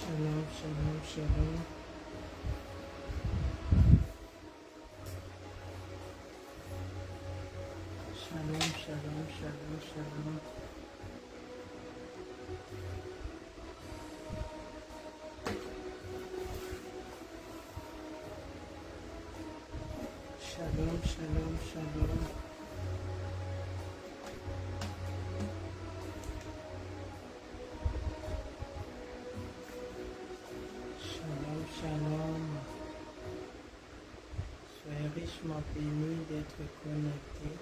Shalom, shalom, shalom. Shalom, shalom, shalom, shalom. Shalom, shalom, shalom. Shalom, shalom. Soyez richement bénis d'être connectés.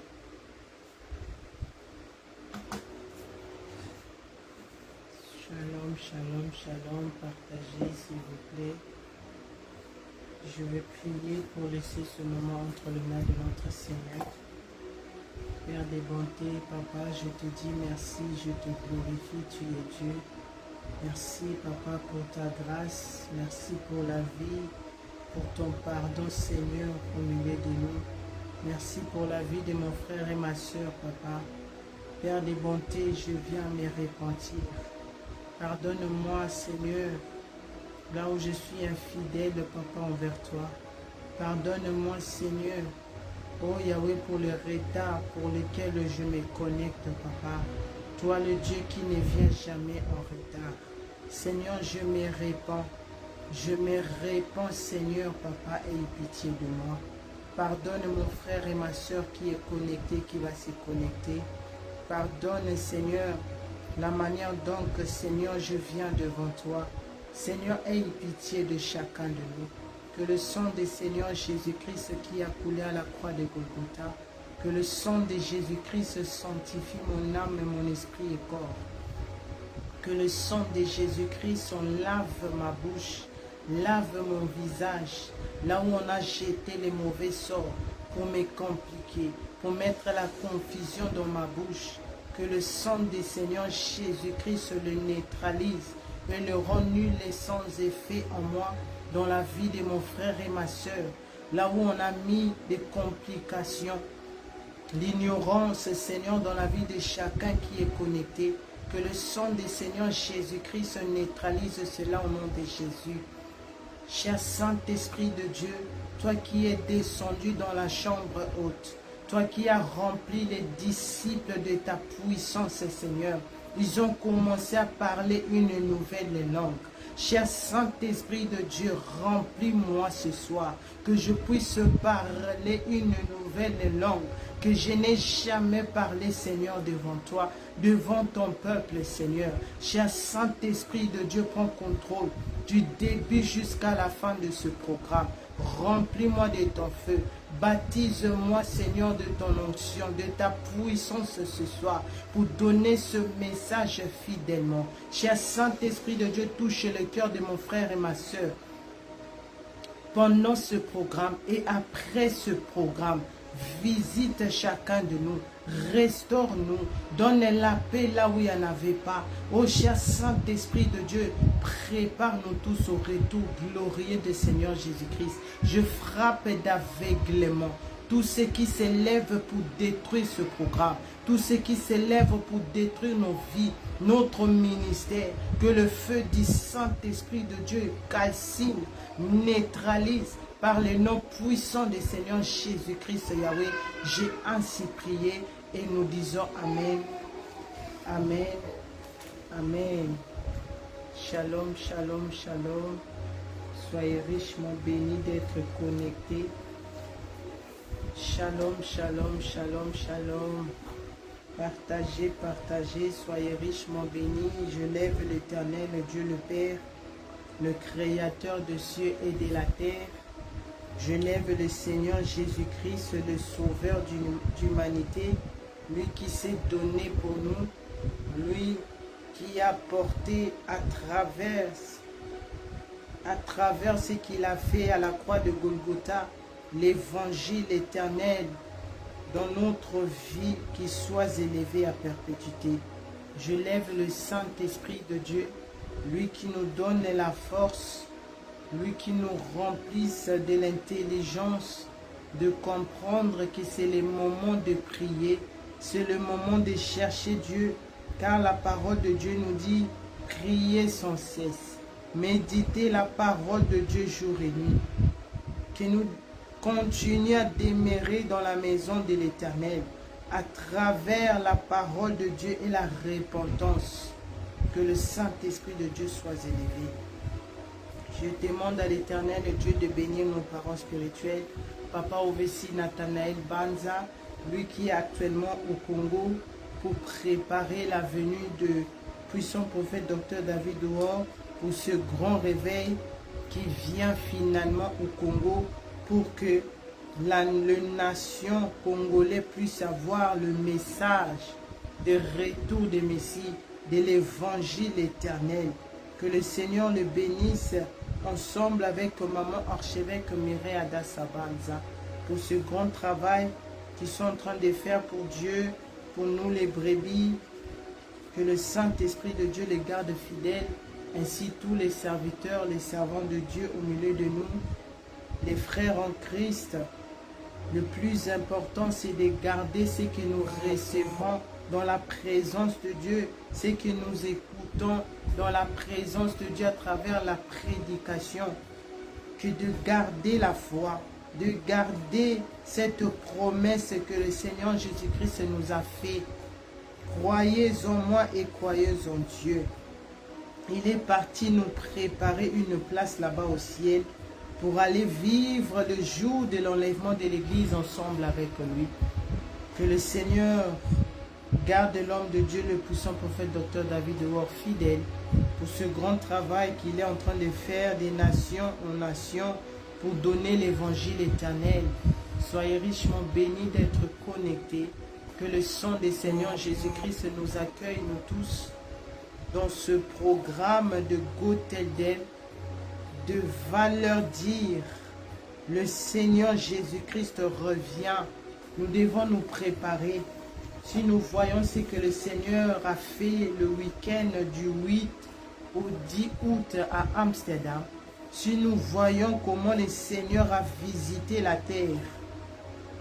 Shalom, shalom, shalom. Partagez s'il vous plaît. Je vais prier pour laisser ce moment entre les mains de notre Seigneur. Père des bontés, Papa, je te dis merci, je te glorifie, tu es Dieu. Merci, Papa, pour ta grâce. Merci pour la vie, pour ton pardon, Seigneur, au milieu de nous. Merci pour la vie de mon frère et ma soeur, Papa. Père des bontés, je viens me repentir. Pardonne-moi, Seigneur, là où je suis infidèle, Papa, envers toi. Pardonne-moi, Seigneur, oh Yahweh, pour le retard pour lequel je me connecte, Papa. Toi, le Dieu qui ne vient jamais en retard. Seigneur, je me répands. Je me répands, Seigneur, Papa, aie pitié de moi. Pardonne mon frère et ma soeur qui est connecté, qui va se connecter. Pardonne, Seigneur, la manière dont, Seigneur, je viens devant toi. Seigneur, aie pitié de chacun de nous. Que le sang du Seigneur Jésus-Christ qui a coulé à la croix de Golgotha, que le sang de Jésus-Christ sanctifie mon âme, mon esprit et corps. Que le sang de Jésus-Christ lave ma bouche, lave mon visage, là où on a jeté les mauvais sorts pour me compliquer, pour mettre la confusion dans ma bouche. Que le sang du Seigneur Jésus-Christ le neutralise et le rend nul et sans effet en moi, dans la vie de mon frère et ma soeur, là où on a mis des complications, l'ignorance, Seigneur, dans la vie de chacun qui est connecté. Que le sang du Seigneur Jésus-Christ neutralise cela au nom de Jésus. Cher Saint-Esprit de Dieu, toi qui es descendu dans la chambre haute, toi qui as rempli les disciples de ta puissance, Seigneur, ils ont commencé à parler une nouvelle langue. Cher Saint-Esprit de Dieu, remplis-moi ce soir, que je puisse parler une nouvelle langue, que je n'ai jamais parlé, Seigneur, devant toi, devant ton peuple, Seigneur. Cher Saint-Esprit de Dieu, prends contrôle du début jusqu'à la fin de ce programme. Remplis-moi de ton feu. Baptise-moi, Seigneur, de ton onction, de ta puissance ce soir, pour donner ce message fidèlement. Cher Saint-Esprit de Dieu, touche le cœur de mon frère et ma soeur pendant ce programme et après ce programme. Visite chacun de nous, restaure-nous, donne la paix là où il n'y en avait pas. Ô cher Saint-Esprit de Dieu, prépare-nous tous au retour glorieux du Seigneur Jésus-Christ. Je frappe d'aveuglement tout ce qui s'élève pour détruire ce programme, tout ce qui s'élève pour détruire nos vies, notre ministère. Que le feu du Saint-Esprit de Dieu calcine, neutralise, par le nom puissant du Seigneur Jésus-Christ, Yahweh, j'ai ainsi prié et nous disons Amen, Amen, Amen. Shalom, shalom, shalom. Soyez richement bénis d'être connectés. Shalom, shalom, shalom, shalom. Partagez, partagez, soyez richement bénis. Je lève l'Éternel, Dieu le Père, le Créateur des cieux et de la terre. Je lève le Seigneur Jésus-Christ, le Sauveur d'humanité, lui qui s'est donné pour nous, lui qui a porté à travers ce qu'il a fait à la croix de Golgotha, l'évangile éternel dans notre vie qui soit élevé à perpétuité. Je lève le Saint-Esprit de Dieu, lui qui nous donne la force, lui qui nous remplisse de l'intelligence, de comprendre que c'est le moment de prier, c'est le moment de chercher Dieu, car la parole de Dieu nous dit, priez sans cesse. méditer la parole de Dieu jour et nuit. Que nous continuions à demeurer dans la maison de l'Éternel à travers la parole de Dieu et la repentance. Que le Saint-Esprit de Dieu soit élevé. Je demande à l'Éternel Dieu de bénir nos parents spirituels, Papa Ovessi Nathanaël Banza, lui qui est actuellement au Congo pour préparer la venue de puissant prophète Dr David Douor pour ce grand réveil qui vient finalement au Congo pour que la nation congolaise puisse avoir le message de retour de Messie, de l'évangile éternel. Que le Seigneur le bénisse ensemble avec maman archevêque Mireille Adassa Banza pour ce grand travail qu'ils sont en train de faire pour Dieu, pour nous les brebis. Que le Saint-Esprit de Dieu les garde fidèles, ainsi tous les serviteurs, les servants de Dieu au milieu de nous, les frères en Christ. Le plus important, c'est de garder ce que nous recevons dans la présence de Dieu, ce que nous écoutons dans la présence de Dieu à travers la prédication, que de garder la foi, de garder cette promesse que le Seigneur Jésus-Christ nous a fait. Croyez en moi et croyez en Dieu. Il est parti nous préparer une place là-bas au ciel pour aller vivre le jour de l'enlèvement de l'Église ensemble avec lui. Que le Seigneur garde l'homme de Dieu, le puissant prophète Dr David Douor, fidèle pour ce grand travail qu'il est en train de faire des nations en nations pour donner l'évangile éternel. Soyez richement bénis d'être connectés. Que le sang des Seigneurs Jésus-Christ nous accueille, nous tous, dans ce programme de Goteldel, de valeur dire, le Seigneur Jésus-Christ revient. Nous devons nous préparer. Si nous voyons ce que le Seigneur a fait le week-end du 8 au 10 août à Amsterdam, si nous voyons comment le Seigneur a visité la terre,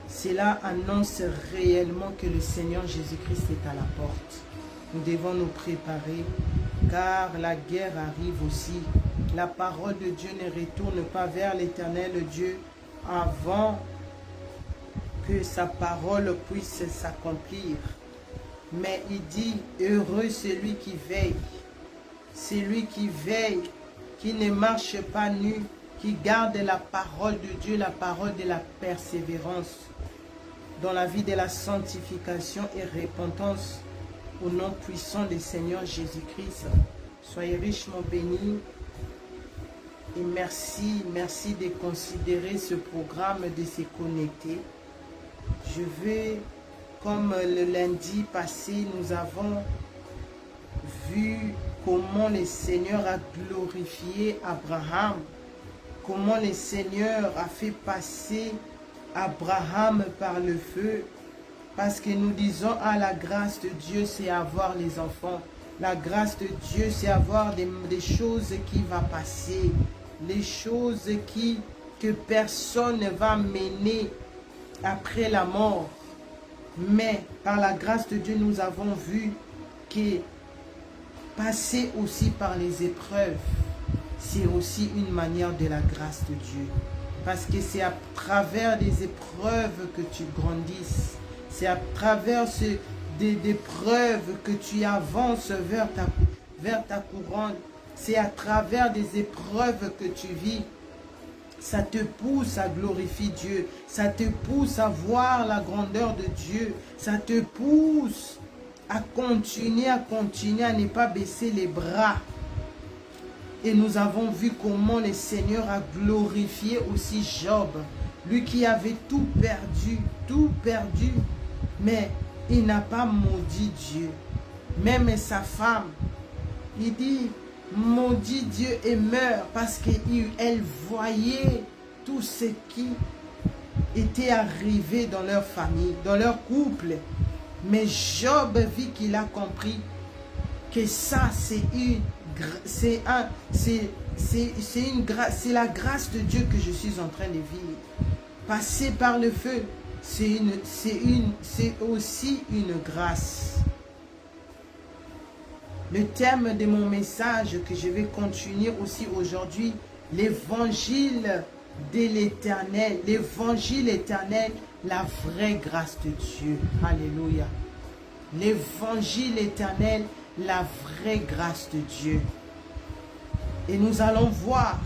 cela annonce réellement que le Seigneur Jésus-Christ est à la porte. Nous devons nous préparer, car la guerre arrive aussi. La parole de Dieu ne retourne pas vers l'Éternel Dieu avant que sa parole puisse s'accomplir. Mais il dit, heureux celui qui veille, qui ne marche pas nu, qui garde la parole de Dieu, la parole de la persévérance, dans la vie de la sanctification et repentance, au nom puissant du Seigneur Jésus-Christ. Soyez richement bénis. Et merci de considérer ce programme, de se connecter. Je vais, comme le lundi passé, nous avons vu comment le Seigneur a glorifié Abraham, comment le Seigneur a fait passer Abraham par le feu, parce que nous disons, ah, la grâce de Dieu, c'est avoir les enfants. La grâce de Dieu, c'est avoir des choses qui vont passer, les choses que personne ne va mener après la mort. Mais par la grâce de Dieu, nous avons vu que passer aussi par les épreuves, c'est aussi une manière de la grâce de Dieu. Parce que c'est à travers des épreuves que tu grandisses. C'est à travers des preuves que tu avances vers ta couronne. C'est à travers des épreuves que tu vis. Ça te pousse à glorifier Dieu. Ça te pousse à voir la grandeur de Dieu. Ça te pousse à continuer, à ne pas baisser les bras. Et nous avons vu comment le Seigneur a glorifié aussi Job. Lui qui avait tout perdu. Mais il n'a pas maudit Dieu. Même sa femme, il dit, maudit Dieu et meurt, parce qu'elle voyait tout ce qui était arrivé dans leur famille, dans leur couple. Mais Job vit qu'il a compris que ça, c'est la grâce de Dieu que je suis en train de vivre. Passer par le feu, c'est aussi une grâce. Le thème de mon message que je vais continuer aussi aujourd'hui, l'évangile de l'éternel, l'évangile éternel, la vraie grâce de Dieu. Alléluia. L'évangile éternel, la vraie grâce de Dieu. Et nous allons voir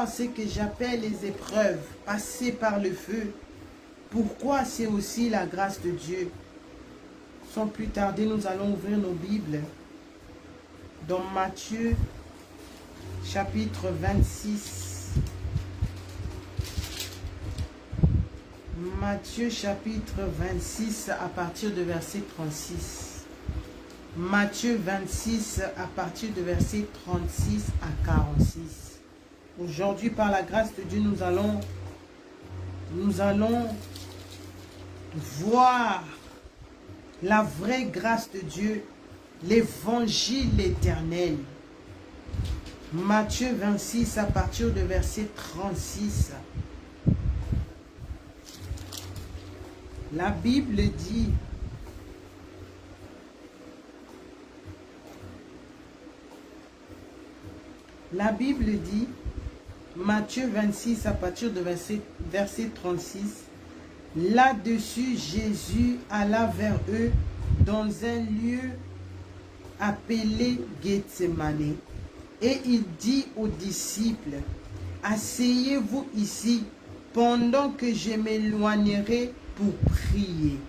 ce que j'appelle les épreuves, passer par le feu. Pourquoi c'est aussi la grâce de Dieu? Sans plus tarder, nous allons ouvrir nos Bibles dans Matthieu chapitre 26. Matthieu chapitre 26 à partir de verset 36. Matthieu 26 à partir de verset 36 à 46. Aujourd'hui, par la grâce de Dieu, nous allons voir la vraie grâce de Dieu, l'évangile éternel. Matthieu 26 à partir de verset 36. La Bible dit, Matthieu 26 à partir de verset 36, là-dessus Jésus alla vers eux dans un lieu appelé Gethsémane, et il dit aux disciples, asseyez-vous ici pendant que je m'éloignerai pour prier.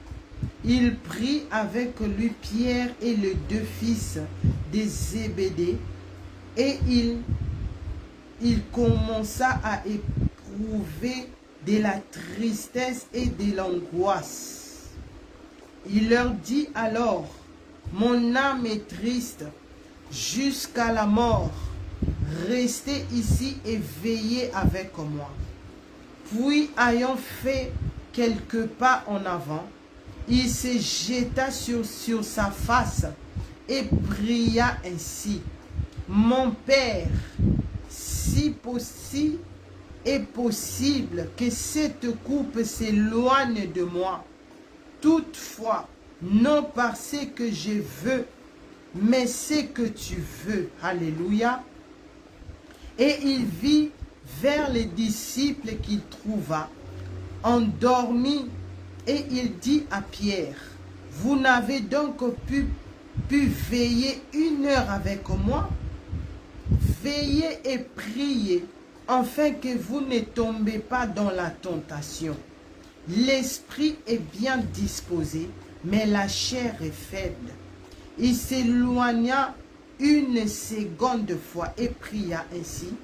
Il prit avec lui Pierre et les deux fils de Zébédée, et il commença à éprouver de la tristesse et de l'angoisse. Il leur dit alors, mon âme est triste jusqu'à la mort. Restez ici et veillez avec moi. Puis, ayant fait quelques pas en avant, il se jeta sur sa face et pria ainsi. Mon Père, si est possible que cette coupe s'éloigne de moi. Toutefois, non par ce que je veux, mais ce que tu veux. Alléluia. Et il vit vers les disciples qu'il trouva, endormis, et il dit à Pierre, vous n'avez donc pu veiller 1 heure avec moi? Veillez et priez, afin que vous ne tombez pas dans la tentation. L'esprit est bien disposé, mais la chair est faible. Il s'éloigna 1 seconde fois et pria ainsi,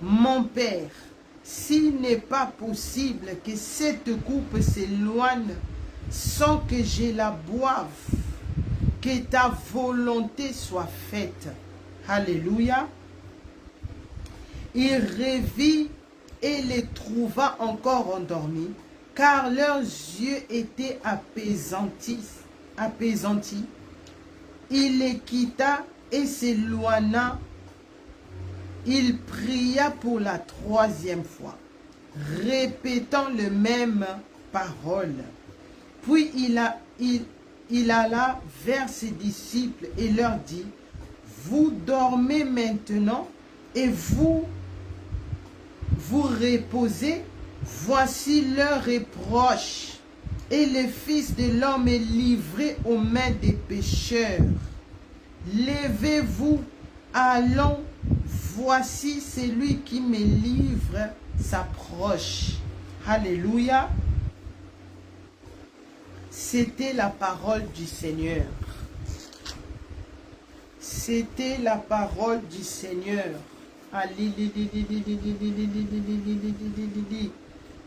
mon Père, s'il n'est pas possible que cette coupe s'éloigne sans que je la boive, que ta volonté soit faite. Alléluia. Il revit et les trouva encore endormis, car leurs yeux étaient apaisantis. Il les quitta et s'éloigna. Il pria pour la 3e fois, répétant les mêmes paroles. Puis il alla vers ses disciples et leur dit, vous dormez maintenant et vous reposez, voici l'heure est proche, et le Fils de l'homme est livré aux mains des pécheurs. Levez-vous, allons, voici celui qui me livre s'approche. Alléluia. C'était la parole du Seigneur. C'était la parole du Seigneur.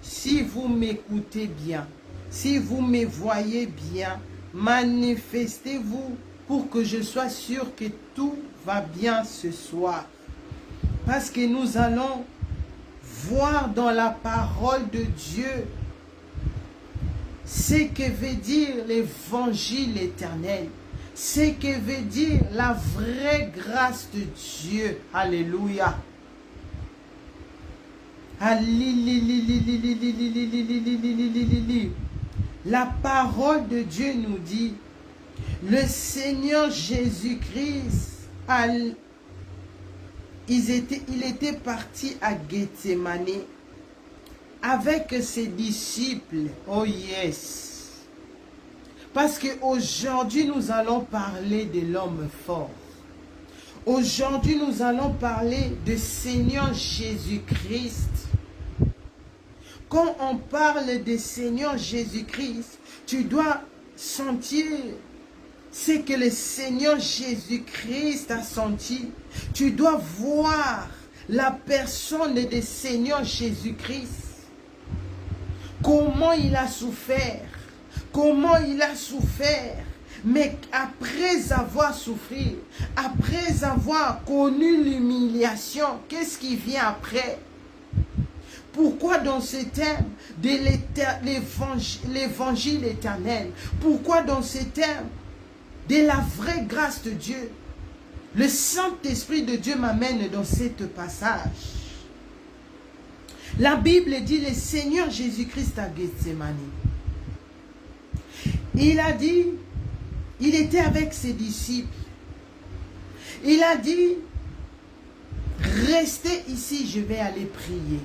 Si vous m'écoutez bien, si vous me voyez bien, manifestez-vous pour que je sois sûr que tout va bien ce soir. Parce que nous allons voir dans la parole de Dieu ce que veut dire l'évangile éternel. Ce que veut dire la vraie grâce de Dieu. Alléluia. La parole de Dieu nous dit, Le Seigneur Jésus-Christ, il était parti à Gethsemane avec ses disciples. Oh yes. Parce qu'aujourd'hui, nous allons parler de l'homme fort. Aujourd'hui, nous allons parler du Seigneur Jésus-Christ. Quand on parle de Seigneur Jésus-Christ, tu dois sentir ce que le Seigneur Jésus-Christ a senti. Tu dois voir la personne de Seigneur Jésus-Christ. Comment il a souffert. Comment il a souffert. Mais après avoir souffert, après avoir connu l'humiliation, qu'est-ce qui vient après? Pourquoi dans ce thème de l'évangile éternel? Pourquoi dans ce thème de la vraie grâce de Dieu? Le Saint-Esprit de Dieu m'amène dans ce passage. La Bible dit le Seigneur Jésus-Christ à Gethsemane. Il a dit, il était avec ses disciples. Il a dit, restez ici, je vais aller prier.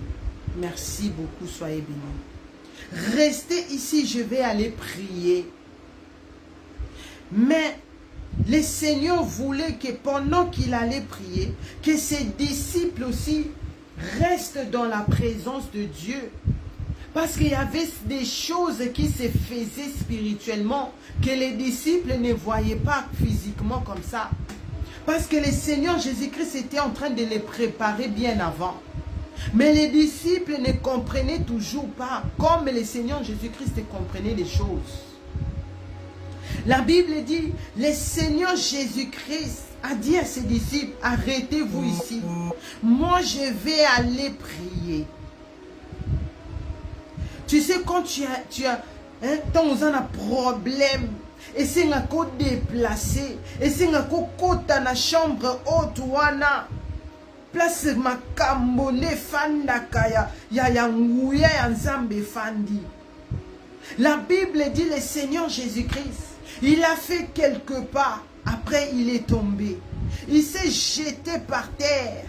Merci beaucoup, soyez bénis. Restez ici, je vais aller prier. Mais le Seigneur voulait que pendant qu'il allait prier, que ses disciples aussi restent dans la présence de Dieu. Parce qu'il y avait des choses qui se faisaient spirituellement, que les disciples ne voyaient pas physiquement comme ça. Parce que le Seigneur Jésus-Christ était en train de les préparer bien avant. Mais les disciples ne comprenaient toujours pas, comme le Seigneur Jésus-Christ comprenait les choses. La Bible dit, le Seigneur Jésus-Christ a dit à ses disciples, arrêtez-vous ici. Moi, je vais aller prier. Tu sais, quand tu as dans un problème, et c'est un coup déplacé, et c'est un coup dans la chambre haute, wana, place makambone fandakaya, ya nguya ya nzambe fandi. La Bible dit, le Seigneur Jésus-Christ, il a fait quelques pas, après il est tombé. Il s'est jeté par terre.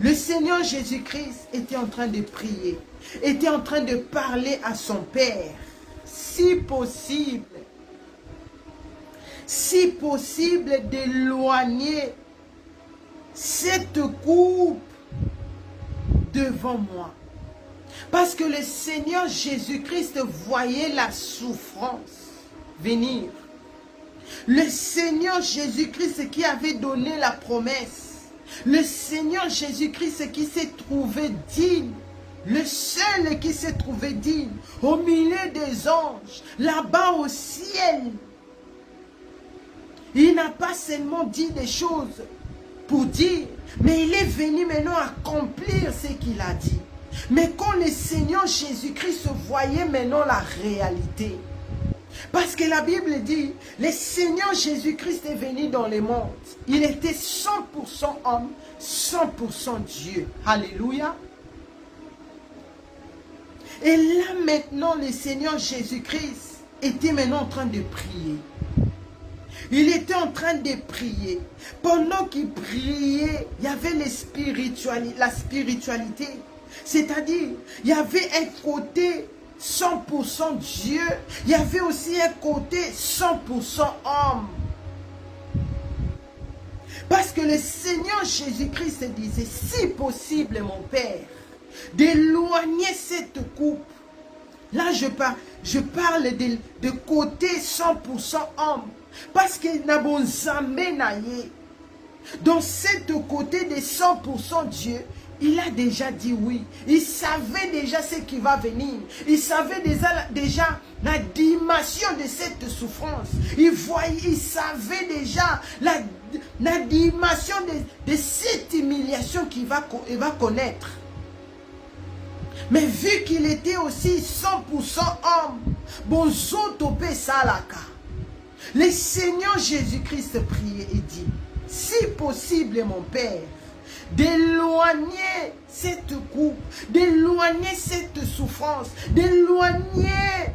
Le Seigneur Jésus-Christ était en train de prier, était en train de parler à son Père. Si possible d'éloigner cette coupe devant moi. Parce que le Seigneur Jésus-Christ voyait la souffrance venir. Le Seigneur Jésus-Christ qui avait donné la promesse. Le Seigneur Jésus-Christ qui s'est trouvé digne. Le seul qui s'est trouvé digne au milieu des anges, là-bas au ciel. Il n'a pas seulement dit des choses pour dire, mais il est venu maintenant accomplir ce qu'il a dit. Mais quand le Seigneur Jésus-Christ voyait maintenant la réalité, parce que la Bible dit, le Seigneur Jésus-Christ est venu dans le monde. Il était 100% homme, 100% Dieu. Alléluia. Et là maintenant, le Seigneur Jésus-Christ était maintenant en train de prier. Il était en train de prier. Pendant qu'il priait, il y avait la spiritualité. C'est-à-dire, il y avait un côté 100% Dieu. Il y avait aussi un côté 100% homme. Parce que le Seigneur Jésus-Christ disait, si possible mon Père, d'éloigner cette coupe. Là, je parle de côté 100% homme. Parce que dans cette côté de 100% Dieu, il a déjà dit oui. Il savait déjà ce qui va venir. Il savait déjà la dimension de cette souffrance. Il savait déjà la dimension de cette humiliation qu'il va connaître. Mais vu qu'il était aussi 100% homme, le Seigneur Jésus-Christ priait et dit, si possible mon Père, d'éloigner cette coupe, d'éloigner cette souffrance, d'éloigner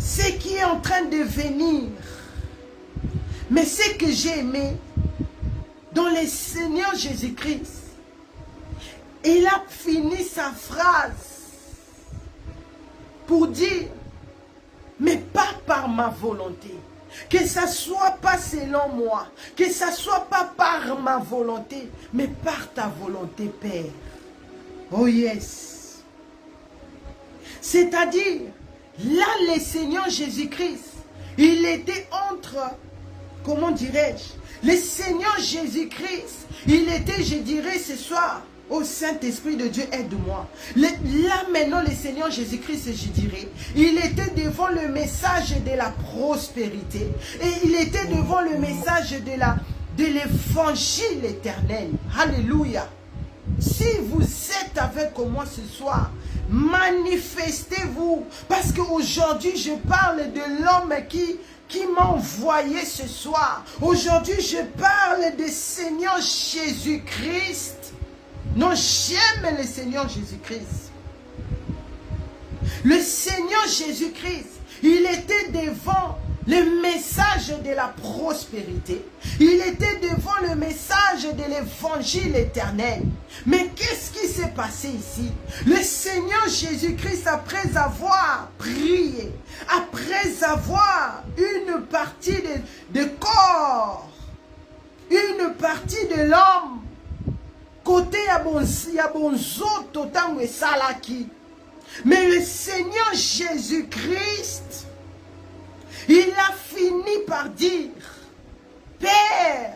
ce qui est en train de venir. Mais ce que j'ai aimé dans le Seigneur Jésus-Christ, il a fini sa phrase pour dire, mais pas par ma volonté. Que ça soit pas selon moi, que ça soit pas par ma volonté, mais par ta volonté, Père. Oh yes. C'est-à-dire, là, le Seigneur Jésus-Christ, il était entre, comment dirais-je, le Seigneur Jésus-Christ, il était, je dirais ce soir, oh Saint-Esprit de Dieu, aide-moi. Là maintenant, le Seigneur Jésus-Christ, je dirais, il était devant le message de la prospérité. Et il était devant le message de l'évangile éternel. Alléluia. Si vous êtes avec moi ce soir, manifestez-vous. Parce qu'aujourd'hui, je parle de l'homme qui m'a envoyé ce soir. Aujourd'hui, je parle du Seigneur Jésus-Christ. Non, j'aime le Seigneur Jésus-Christ. Le Seigneur Jésus-Christ, il était devant le message de la prospérité. Il était devant le message de l'évangile éternel. Mais qu'est-ce qui s'est passé ici? Le Seigneur Jésus-Christ, après avoir prié, après avoir une partie de corps, une partie de l'homme, côté à bonzoto tango salaki. Mais le Seigneur Jésus-Christ, il a fini par dire, Père,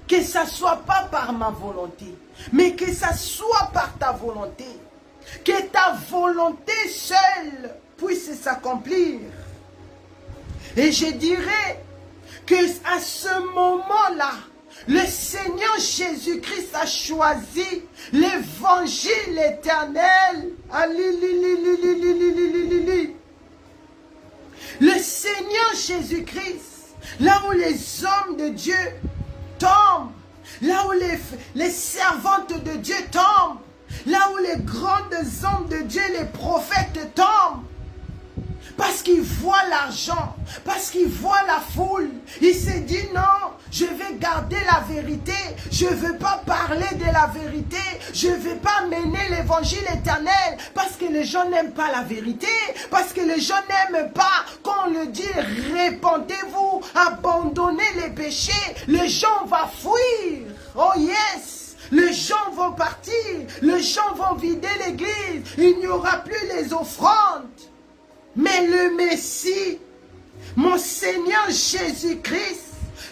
que ça soit pas par ma volonté, mais que ça soit par ta volonté. Que ta volonté seule puisse s'accomplir. Et je dirais que à ce moment-là, le Seigneur Jésus-Christ a choisi l'évangile éternel. Le Seigneur Jésus-Christ, là où les hommes de Dieu tombent, là où les servantes de Dieu tombent, là où les grandes hommes de Dieu, les prophètes tombent, parce qu'ils voient l'argent, parce qu'ils voient la foule, il se dit non, je vais garder la vérité, je ne veux pas parler de la vérité, je ne vais pas mener l'évangile éternel, parce que les gens n'aiment pas la vérité, parce que les gens n'aiment pas qu'on le dit, répandez-vous, abandonnez les péchés, les gens vont fuir, oh yes. Les gens vont partir, les gens vont vider l'église, il n'y aura plus les offrandes. Mais le Messie, mon Seigneur Jésus-Christ,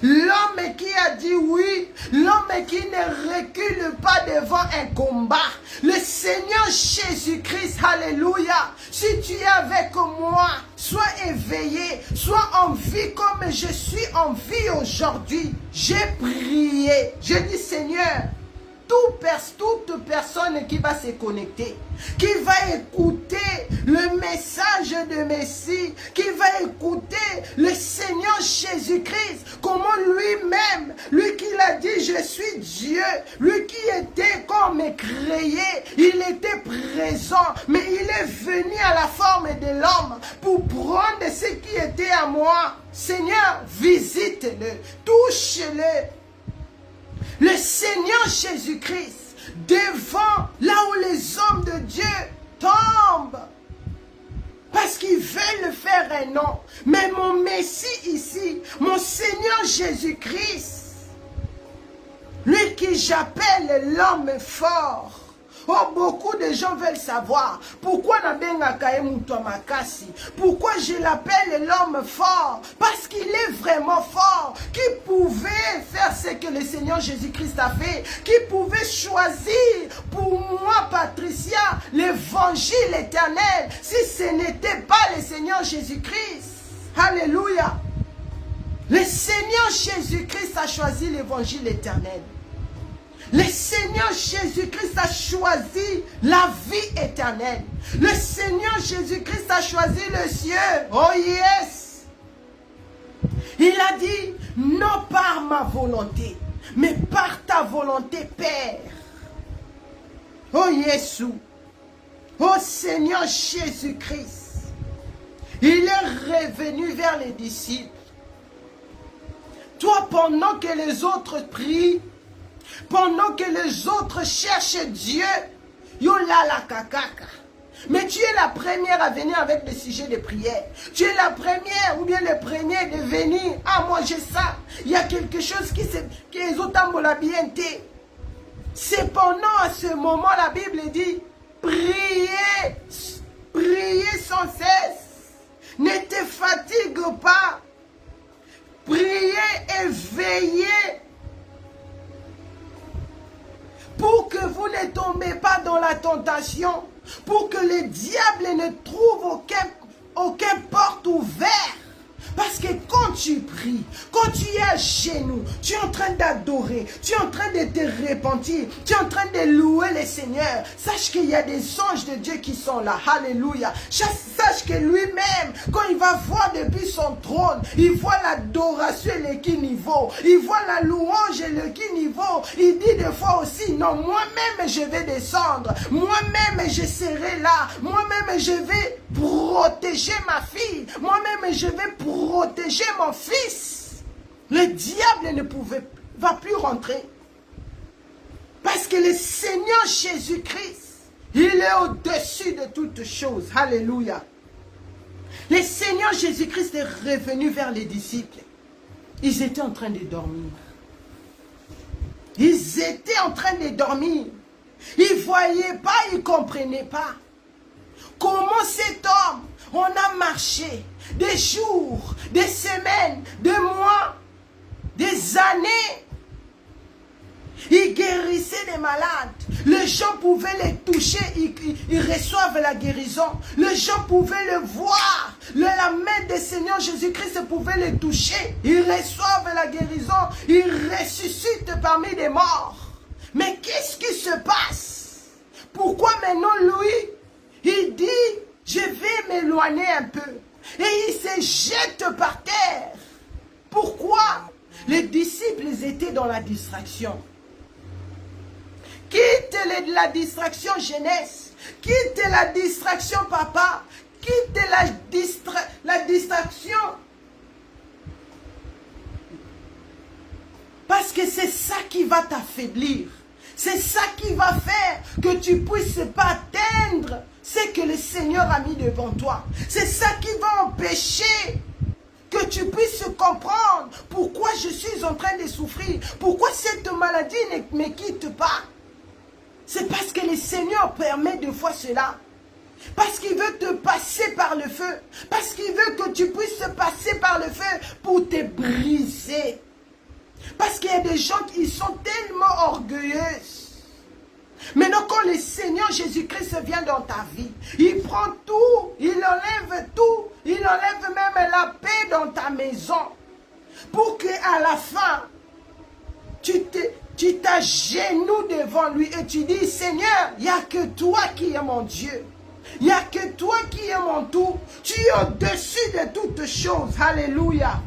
l'homme qui a dit oui, l'homme qui ne recule pas devant un combat, le Seigneur Jésus-Christ, alléluia, si tu es avec moi, sois éveillé, sois en vie comme je suis en vie aujourd'hui. J'ai prié, je dis Seigneur, toute personne qui va se connecter, qui va écouter le message de Messie, qui va écouter le Seigneur Jésus-Christ, comment lui-même, lui qui l'a dit, je suis Dieu, lui qui était comme créé, il était présent, mais il est venu à la forme de l'homme pour prendre ce qui était à moi. Seigneur, visite-le, touche-le. Le Seigneur Jésus-Christ, devant là où les hommes de Dieu tombent, parce qu'ils veulent faire un nom. Mais mon Messie ici, mon Seigneur Jésus-Christ, lui qui j'appelle l'homme fort. Oh, beaucoup de gens veulent savoir pourquoi pourquoi je l'appelle l'homme fort, parce qu'il est vraiment fort, qui pouvait faire ce que le Seigneur Jésus-Christ a fait, qui pouvait choisir pour moi, Patricia, l'évangile éternel, si ce n'était pas le Seigneur Jésus-Christ. Alléluia. Le Seigneur Jésus-Christ a choisi l'évangile éternel. Le Seigneur Jésus-Christ a choisi la vie éternelle. Le Seigneur Jésus-Christ a choisi le ciel. Oh yes! Il a dit, non par ma volonté, mais par ta volonté, Père. Oh Jésus! Oh Seigneur Jésus-Christ! Il est revenu vers les disciples. Toi, pendant que les autres prient, pendant que les autres cherchent Dieu, yo la la kakaka. Mais tu es la première à venir avec le sujet de prière. Tu es la première ou bien le premier de venir. Ah, moi j'ai ça. Il y a quelque chose qui est autant bien. Cependant, à ce moment, la Bible dit, priez, priez sans cesse. Ne te fatigue pas. Priez et veillez pour que vous ne tombez pas dans la tentation, pour que le diable ne trouve aucun porte ouverte. Parce que quand tu pries, quand tu es à genoux, tu es en train d'adorer, tu es en train de te repentir, tu es en train de louer le Seigneur. Sache qu'il y a des anges de Dieu qui sont là. Alléluia. Sache que lui-même, quand il va voir depuis son trône, il voit l'adoration et le qui niveau. Il voit la louange et le qui niveau. Il dit des fois aussi, non, moi-même je vais descendre. Moi-même je serai là. Moi-même je vais protéger ma fille. Moi-même je vais protéger mon fils. Le diable ne va plus rentrer. Parce que le Seigneur Jésus-Christ, il est au-dessus de toutes choses. Alléluia. Le Seigneur Jésus-Christ est revenu vers les disciples. Ils étaient en train de dormir. Ils étaient en train de dormir. Ils ne voyaient pas, ils ne comprenaient pas. Comment cet homme, on a marché des jours, des semaines, des mois, des années. Il guérissait des malades. Les gens pouvaient les toucher, ils reçoivent la guérison. Les gens pouvaient le voir. La main du Seigneur Jésus-Christ pouvait les toucher. Ils reçoivent la guérison. Ils ressuscitent parmi les morts. Mais qu'est-ce qui se passe? Pourquoi maintenant lui, il dit, je vais m'éloigner un peu. Et il se jette par terre. Pourquoi? Les disciples étaient dans la distraction. Quitte la distraction jeunesse. Quitte la distraction papa. Quitte la distraction. Parce que c'est ça qui va t'affaiblir. C'est ça qui va faire que tu ne puisses pas atteindre ce que le Seigneur a mis devant toi. C'est ça qui va empêcher que tu puisses comprendre pourquoi je suis en train de souffrir. Pourquoi cette maladie ne me quitte pas. C'est parce que le Seigneur permet de fois cela. Parce qu'il veut te passer par le feu. Parce qu'il veut que tu puisses passer par le feu pour te briser. Parce qu'il y a des gens qui sont tellement orgueilleux. Maintenant, quand le Seigneur Jésus-Christ vient dans ta vie, il prend tout, il enlève tout, il enlève même la paix dans ta maison. Pour qu'à la fin, tu t'agenouilles devant lui et tu dis, Seigneur, il n'y a que toi qui es mon Dieu. Il n'y a que toi qui es mon tout. Tu es au-dessus de toutes choses. Alléluia.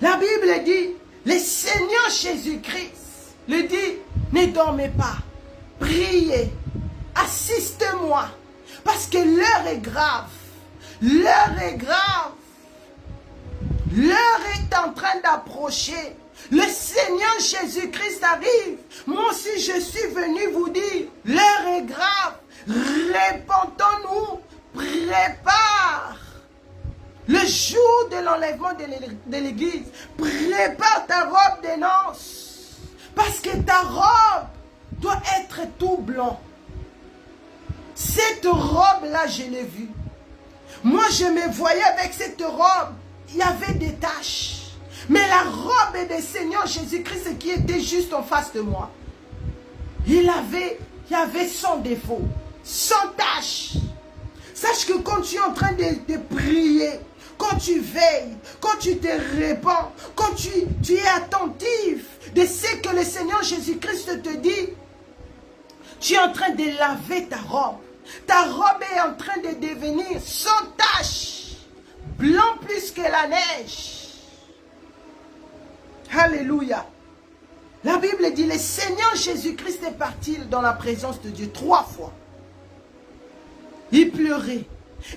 La Bible dit, le Seigneur Jésus-Christ le dit, ne dormez pas, priez, assistez-moi, parce que l'heure est grave, l'heure est grave, l'heure est en train d'approcher, le Seigneur Jésus-Christ arrive, moi aussi je suis venu vous dire, l'heure est grave, répentons-nous, prépare. Le jour de l'enlèvement de l'église, prépare ta robe de noces. Parce que ta robe doit être tout blanc. Cette robe-là, je l'ai vue. Moi, je me voyais avec cette robe. Il y avait des taches. Mais la robe du Seigneur Jésus-Christ qui était juste en face de moi, il y avait sans défaut, sans tache. Sache que quand tu es en train de prier, quand tu veilles, quand tu te répands, quand tu es attentif de ce que le Seigneur Jésus-Christ te dit, tu es en train de laver ta robe. Ta robe est en train de devenir sans tache, blanc plus que la neige. Alléluia. La Bible dit, le Seigneur Jésus-Christ est parti dans la présence de Dieu 3 fois. Il pleurait.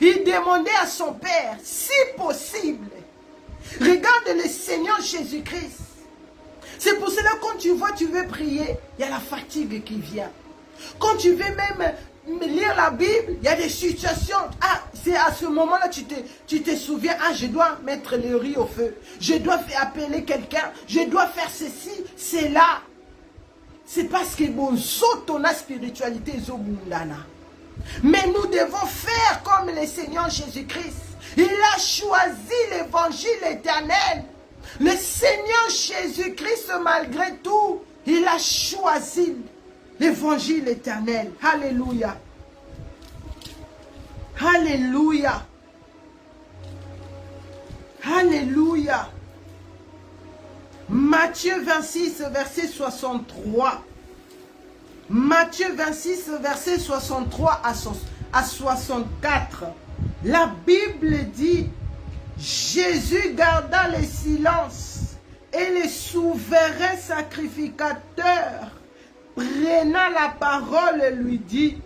Il demandait à son Père, si possible. Regarde le Seigneur Jésus-Christ. C'est pour cela, quand tu vois, tu veux prier, il y a la fatigue qui vient. Quand tu veux même lire la Bible, il y a des situations. Ah, c'est à ce moment-là, tu te souviens, ah, je dois mettre le riz au feu. Je dois appeler quelqu'un. Je dois faire ceci, c'est là. C'est parce que bon, ton spiritualité zobundana. Mais nous devons faire comme le Seigneur Jésus-Christ. Il a choisi l'évangile éternel. Le Seigneur Jésus-Christ, malgré tout, il a choisi l'évangile éternel. Alléluia. Alléluia. Alléluia. Matthieu 26, verset 63. Matthieu 26, verset 63 à 64. La Bible dit, Jésus garda le silence et le souverain sacrificateur, prenant la parole, lui dit,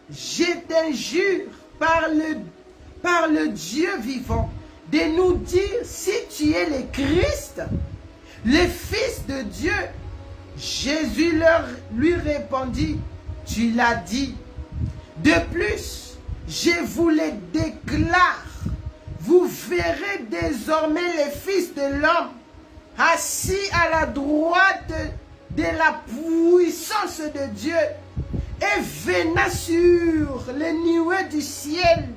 je t'injure par le Dieu vivant de nous dire si tu es le Christ, le Fils de Dieu. Jésus lui répondit, tu l'as dit. De plus, je vous le déclare, vous verrez désormais le Fils de l'homme assis à la droite de la puissance de Dieu et venant sur les nuées du ciel.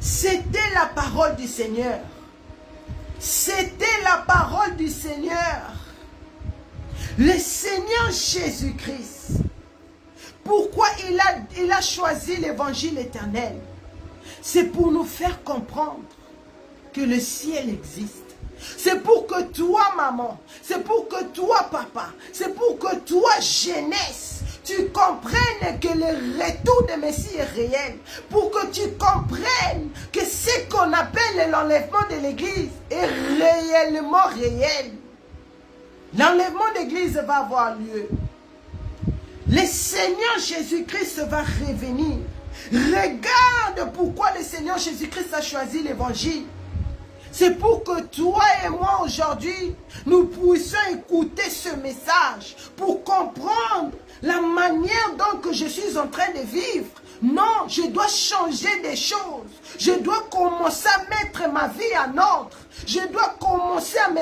C'était la parole du Seigneur. C'était la parole du Seigneur. Le Seigneur Jésus-Christ. Pourquoi il a choisi l'évangile éternel? C'est pour nous faire comprendre que le ciel existe. C'est pour que toi, maman, c'est pour que toi, papa, c'est pour que toi, jeunesse, tu comprennes que le retour de Messie est réel. Pour que tu comprennes que ce qu'on appelle l'enlèvement de l'église est réellement réel. L'enlèvement de l'église va avoir lieu. Le Seigneur Jésus-Christ va revenir. Regarde pourquoi le Seigneur Jésus-Christ a choisi l'évangile. C'est pour que toi et moi aujourd'hui, nous puissions écouter ce message pour comprendre la manière dont je suis en train de vivre. Non, je dois changer des choses. Je dois commencer à mettre ma vie en ordre. Je dois commencer à me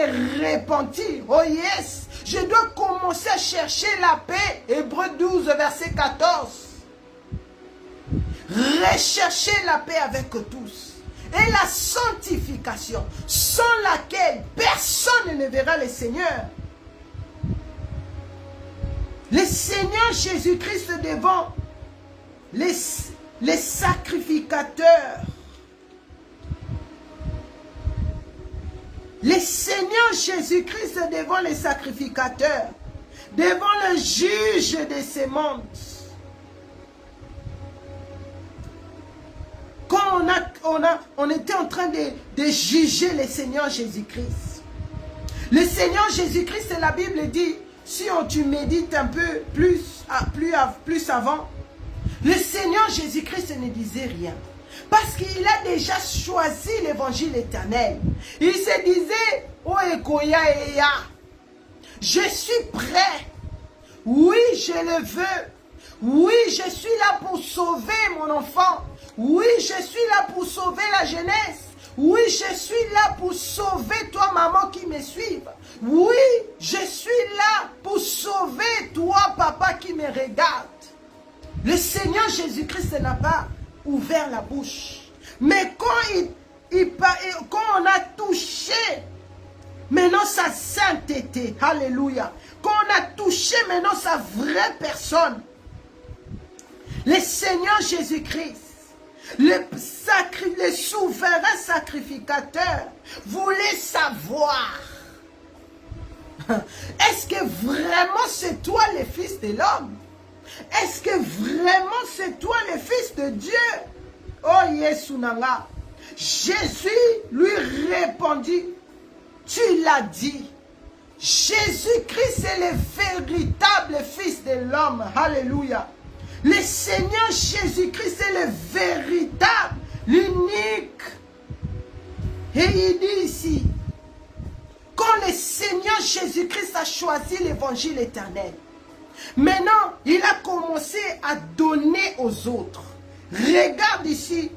repentir. Oh yes! Je dois commencer à chercher la paix. Hébreux 12, verset 14. Rechercher la paix avec tous. Et la sanctification, sans laquelle personne ne verra le Seigneur. Le Seigneur Jésus-Christ devant les sacrificateurs. Le Seigneur Jésus-Christ devant les sacrificateurs. Devant le juge de ces mondes. Quand on était en train de juger le Seigneur Jésus-Christ. Le Seigneur Jésus-Christ, la Bible dit, si tu médites un peu plus avant, le Seigneur Jésus-Christ ne disait rien. Parce qu'il a déjà choisi l'évangile éternel. Il se disait, oh Ekoya Eya, je suis prêt. Oui, je le veux. Oui, je suis là pour sauver mon enfant. Oui, je suis là pour sauver la jeunesse. Oui, je suis là pour sauver toi, maman, qui me suive. Oui, je suis là pour sauver toi, papa, qui me regarde. Le Seigneur Jésus-Christ n'a pas ouvert la bouche. Mais quand on a touché maintenant sa sainteté, alléluia, quand on a touché maintenant sa vraie personne, le Seigneur Jésus-Christ, le souverain sacrificateur, voulait savoir, est-ce que vraiment c'est toi le Fils de l'homme? Est-ce que vraiment c'est toi le Fils de Dieu? Oh Yesunanga. Jésus lui répondit, tu l'as dit. Jésus-Christ est le véritable Fils de l'homme. Alléluia. Le Seigneur Jésus-Christ est le véritable, l'unique. Et il dit ici, quand le Seigneur Jésus-Christ a choisi l'évangile éternel, maintenant, il a commencé à donner aux autres. Regarde ici,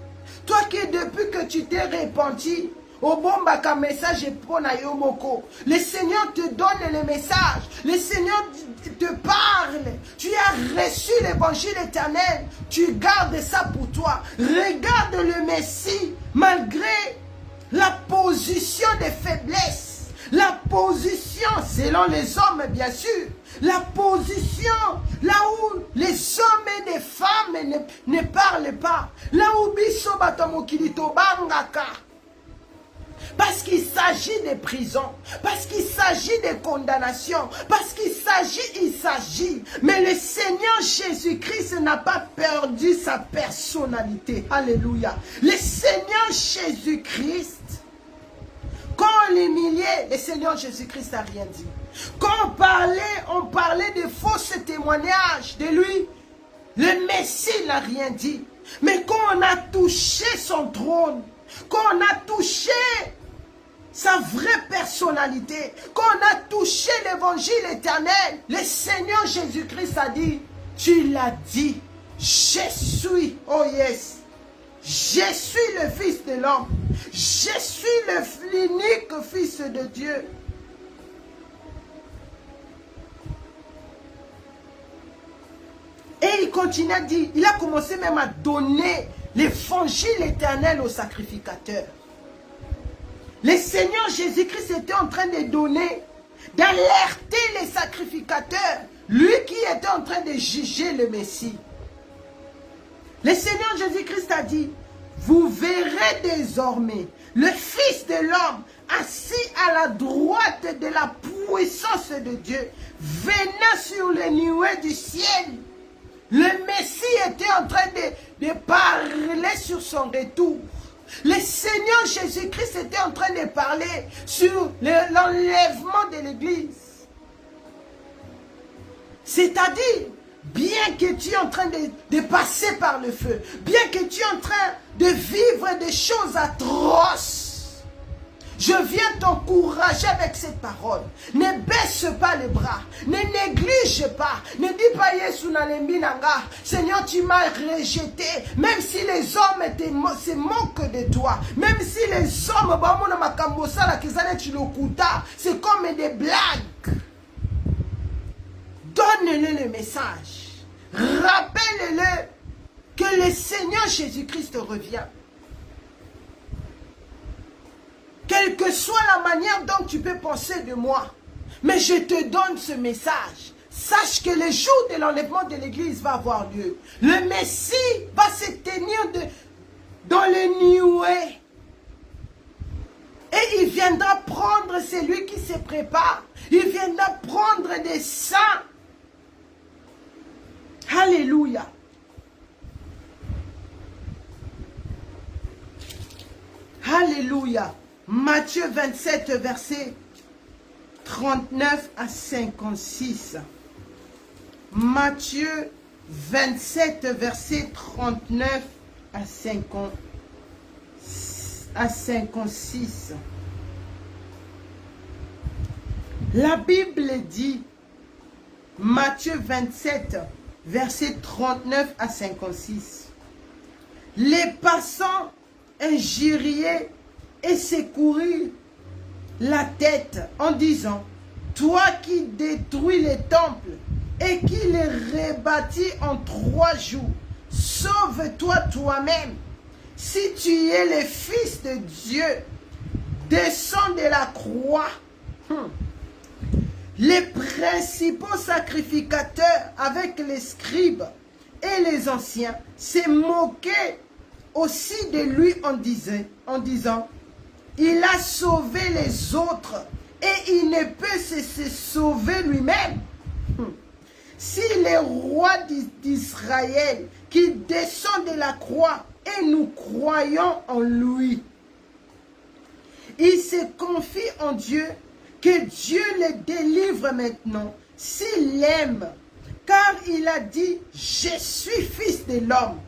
toi qui depuis que tu t'es repenti, au bon baka message pour Nayomoko, le Seigneur te donne le message, le Seigneur te parle, tu as reçu l'évangile éternel, tu gardes ça pour toi. Regarde le Messie, malgré la position de faiblesse, la position selon les hommes bien sûr, la position là où les hommes et les femmes ne parlent pas, là où biso batomokilito bangaka. Parce qu'il s'agit de prison, parce qu'il s'agit de condamnation, parce qu'il s'agit. Mais le Seigneur Jésus-Christ n'a pas perdu sa personnalité. Alléluia. Le Seigneur Jésus-Christ, quand on l'humiliait, le Seigneur Jésus-Christ n'a rien dit. Quand on parlait de faux témoignages de lui, le Messie n'a rien dit. Mais quand on a touché son trône, quand on a touché sa vraie personnalité, quand on a touché l'évangile éternel, le Seigneur Jésus-Christ a dit, tu l'as dit, je suis, oh yes, je suis le Fils de l'homme, je suis l'unique Fils de Dieu. Et il continue à dire, il a commencé même à donner l'évangile éternel aux sacrificateurs. Le Seigneur Jésus-Christ était en train de donner, d'alerter les sacrificateurs, lui qui était en train de juger le Messie. Le Seigneur Jésus-Christ a dit, vous verrez désormais le Fils de l'homme assis à la droite de la puissance de Dieu, venant sur les nuées du ciel. Le Messie était en train de parler sur son retour. Le Seigneur Jésus-Christ était en train de parler sur l'enlèvement de l'Église. C'est-à-dire, bien que tu es en train de passer par le feu, bien que tu es en train de vivre des choses atroces, je viens t'encourager avec cette parole. Ne baisse pas les bras. Ne néglige pas. Ne dis pas Yesu nalembi nanga. Seigneur, tu m'as rejeté. Même si les hommes se moquent de toi. Même si les hommes c'est comme des blagues. Donne-le le message. Rappelle-le que le Seigneur Jésus-Christ revient. Quelle que soit la manière dont tu peux penser de moi, mais je te donne ce message. Sache que le jour de l'enlèvement de l'Église va avoir lieu. Le Messie va se tenir dans le nuée. Et il viendra prendre celui qui se prépare. Il viendra prendre des saints. Alléluia. Alléluia. Matthieu 27, verset 39 à 56. Matthieu 27, verset 39 à 56. La Bible dit, Matthieu 27, verset 39 à 56. Les passants injuriaient et secourir la tête en disant, toi qui détruis les temples et qui les rebâtis en 3 jours, sauve-toi toi-même. Si tu es le Fils de Dieu, descends de la croix. Les principaux sacrificateurs avec les scribes et les anciens se moquaient aussi de lui en disant, il a sauvé les autres et il ne peut se sauver lui-même. Si le roi d'Israël qui descend de la croix et nous croyons en lui, il se confie en Dieu, que Dieu le délivre maintenant s'il aime, car il a dit, je suis fils de l'homme.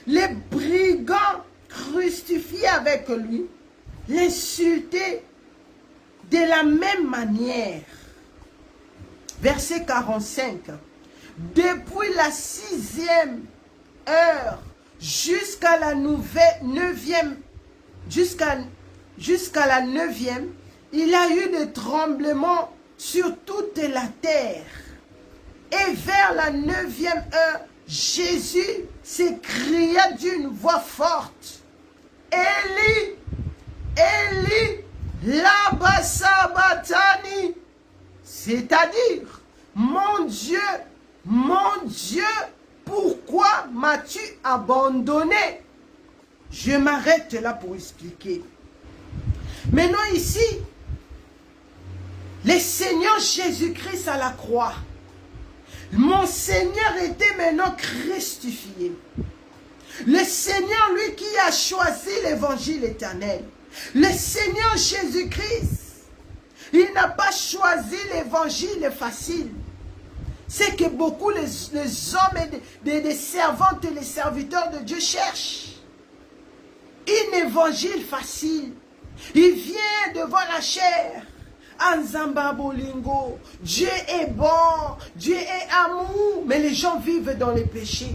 Les brigands crucifiés avec lui l'insultaient de la même manière. Verset 45. Depuis la 6e heure jusqu'à la 9e, jusqu'à la 9e, il a eu des tremblements sur toute la terre. Et vers la 9e heure, Jésus s'écria d'une voix forte, Élie, Élie, lama sabachthani, c'est-à-dire, mon Dieu, pourquoi m'as-tu abandonné? Je m'arrête là pour expliquer. Maintenant ici, le Seigneur Jésus-Christ à la croix, mon Seigneur était maintenant crucifié. Le Seigneur, lui qui a choisi l'évangile éternel, le Seigneur Jésus-Christ, il n'a pas choisi l'évangile facile. C'est que beaucoup les hommes et des servantes et les serviteurs de Dieu cherchent un évangile facile. Il vient devant la chair. Anzamba Bolingo, Dieu est bon, Dieu est amour, mais les gens vivent dans les péchés.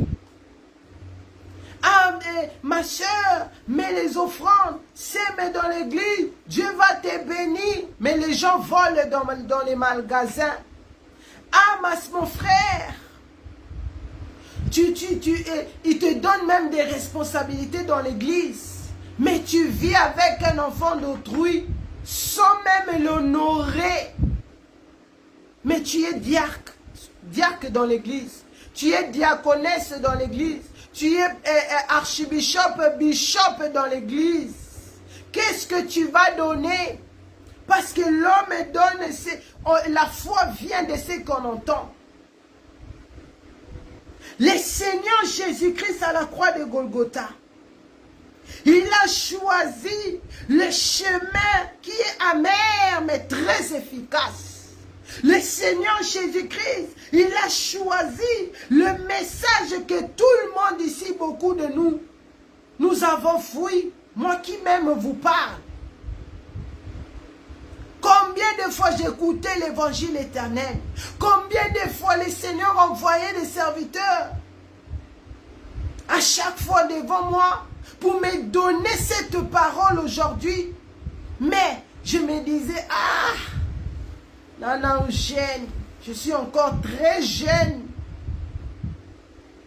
Ah, ma soeur, mets les offrandes, sème dans l'église, Dieu va te bénir, mais les gens volent dans les magasins. Ah, mon frère, il te donne même des responsabilités dans l'église, mais tu vis avec un enfant d'autrui, sans même l'honorer. Mais tu es diacre dans l'église. Tu es diaconesse dans l'église. Tu es archibishop, bishop dans l'église. Qu'est-ce que tu vas donner? Parce que l'homme donne, la foi vient de ce qu'on entend. Le Seigneur Jésus-Christ à la croix de Golgotha, il a choisi le chemin qui est amer mais très efficace. Le Seigneur Jésus-Christ, il a choisi le message que tout le monde ici, beaucoup de nous avons fui. Moi qui même vous parle. Combien de fois j'écoutais l'évangile éternel? Combien de fois le Seigneur envoyait des serviteurs à chaque fois devant moi pour me donner cette parole aujourd'hui. Mais je me disais, non, jeune, je suis encore très jeune.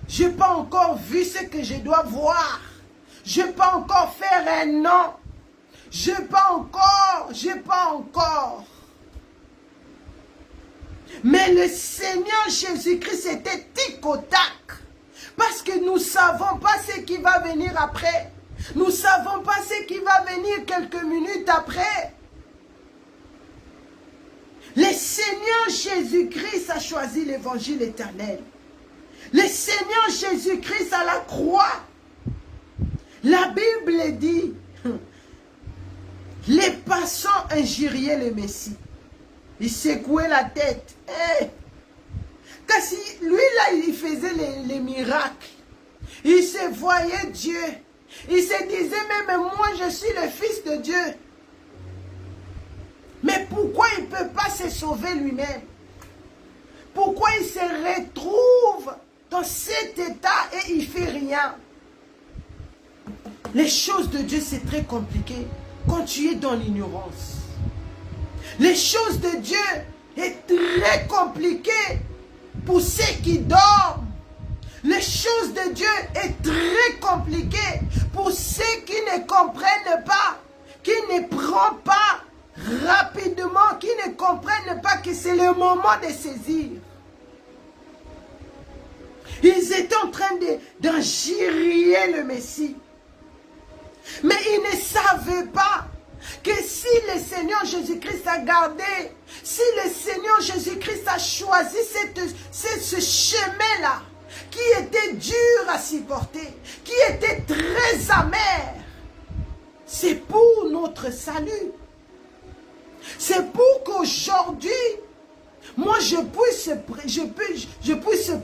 Je n'ai pas encore vu ce que je dois voir. Je n'ai pas encore fait un an. Je n'ai pas encore. Mais le Seigneur Jésus-Christ était tic au tac. Parce que nous ne savons pas ce qui va venir après. Nous ne savons pas ce qui va venir quelques minutes après. Le Seigneur Jésus-Christ a choisi l'évangile éternel. Le Seigneur Jésus-Christ à la croix. La Bible dit, les passants injuriaient le Messie. Il secouait la tête. Car si lui là, il faisait les miracles. Il se voyait Dieu. Il se disait même, moi je suis le Fils de Dieu. Mais pourquoi il ne peut pas se sauver lui-même? Pourquoi il se retrouve dans cet état et il ne fait rien? Les choses de Dieu, c'est très compliqué quand tu es dans l'ignorance. Les choses de Dieu est très compliqué pour ceux qui dorment. Les choses de Dieu est très compliqué pour ceux qui ne comprennent pas, qui ne prennent pas rapidement, qui ne comprennent pas que c'est le moment de saisir. Ils étaient en train d'injurier le Messie. Mais ils ne savaient pas que si le Seigneur Jésus-Christ a gardé, si le Seigneur Jésus-Christ a choisi ce chemin-là, qui était dur à supporter, qui était très amer, c'est pour notre salut. C'est pour qu'aujourd'hui, moi je puisse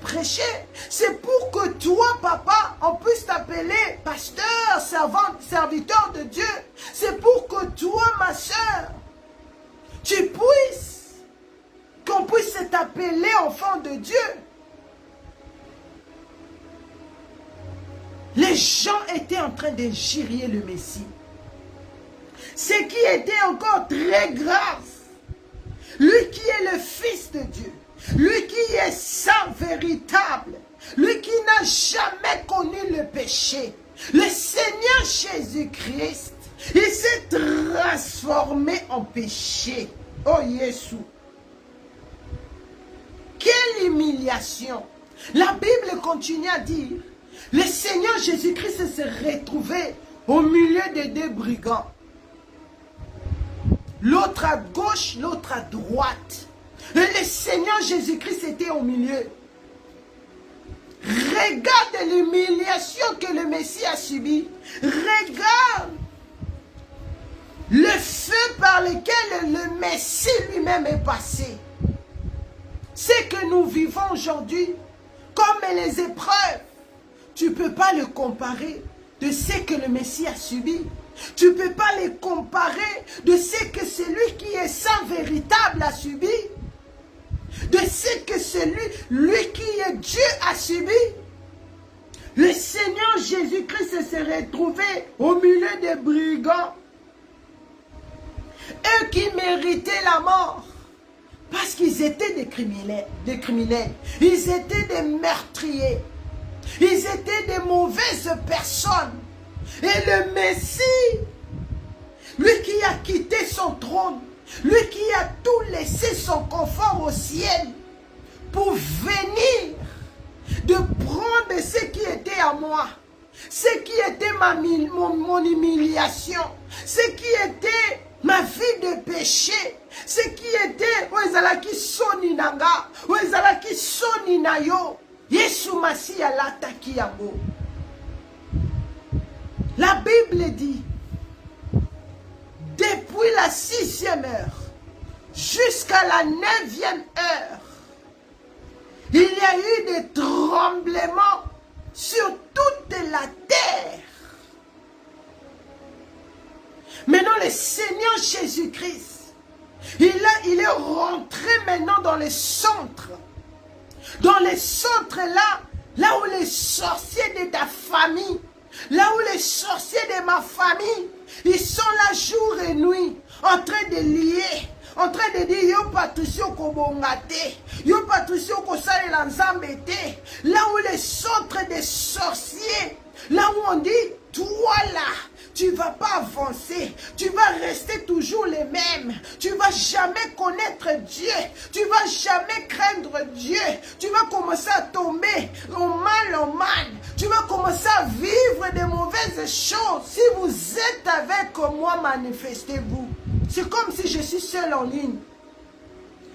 prêcher. C'est pour que toi, papa, on puisse t'appeler pasteur, serviteur de Dieu. C'est pour que toi, ma soeur, qu'on puisse t'appeler enfant de Dieu. Les gens étaient en train d'injurier le Messie. Ce qui était encore très grave, lui qui est le Fils de Dieu, lui qui est saint véritable, lui qui n'a jamais connu le péché, le Seigneur Jésus-Christ, il s'est transformé en péché. Oh Jésus! Quelle humiliation! La Bible continue à dire, le Seigneur Jésus-Christ s'est retrouvé au milieu de deux brigands. L'autre à gauche, l'autre à droite. Et le Seigneur Jésus-Christ était au milieu. Regarde l'humiliation que le Messie a subie. Regarde le feu par lequel le Messie lui-même est passé. Ce que nous vivons aujourd'hui, comme les épreuves, tu ne peux pas le comparer de ce que le Messie a subi. Tu ne peux pas les comparer de ce que celui qui est saint véritable a subi. De ce que lui qui est Dieu a subi. Le Seigneur Jésus-Christ s'est retrouvé au milieu des brigands. Eux qui méritaient la mort. Parce qu'ils étaient des criminels. Ils étaient des meurtriers. Ils étaient des mauvaises personnes. Et le Messie, lui qui a quitté son trône, lui qui a tout laissé son confort au ciel, pour venir de prendre ce qui était à moi, ce qui était mon humiliation, ce qui était ma vie de péché, ce qui était Oezalaki soni nanga, Oezalaki soni nayo, Yesu Masi alataki yango. La Bible dit, depuis la 6e heure jusqu'à la 9e heure, il y a eu des tremblements sur toute la terre. Maintenant, le Seigneur Jésus-Christ, il est rentré maintenant dans les centres. Dans les centres là où les sorciers de ta famille, là où les sorciers de ma famille, ils sont là jour et nuit, en train de lier, en train de dire, yo patricio kobongate, yo patricio kosale lanzambete, là où les centres des sorciers, là où on dit, toi là, tu ne vas pas avancer, tu vas rester toujours le même, tu ne vas jamais connaître Dieu, tu ne vas jamais craindre Dieu, tu vas commencer à tomber en mal, tu vas commencer à vivre de mauvaises choses. Si vous êtes avec moi, manifestez-vous. C'est comme si je suis seul en ligne.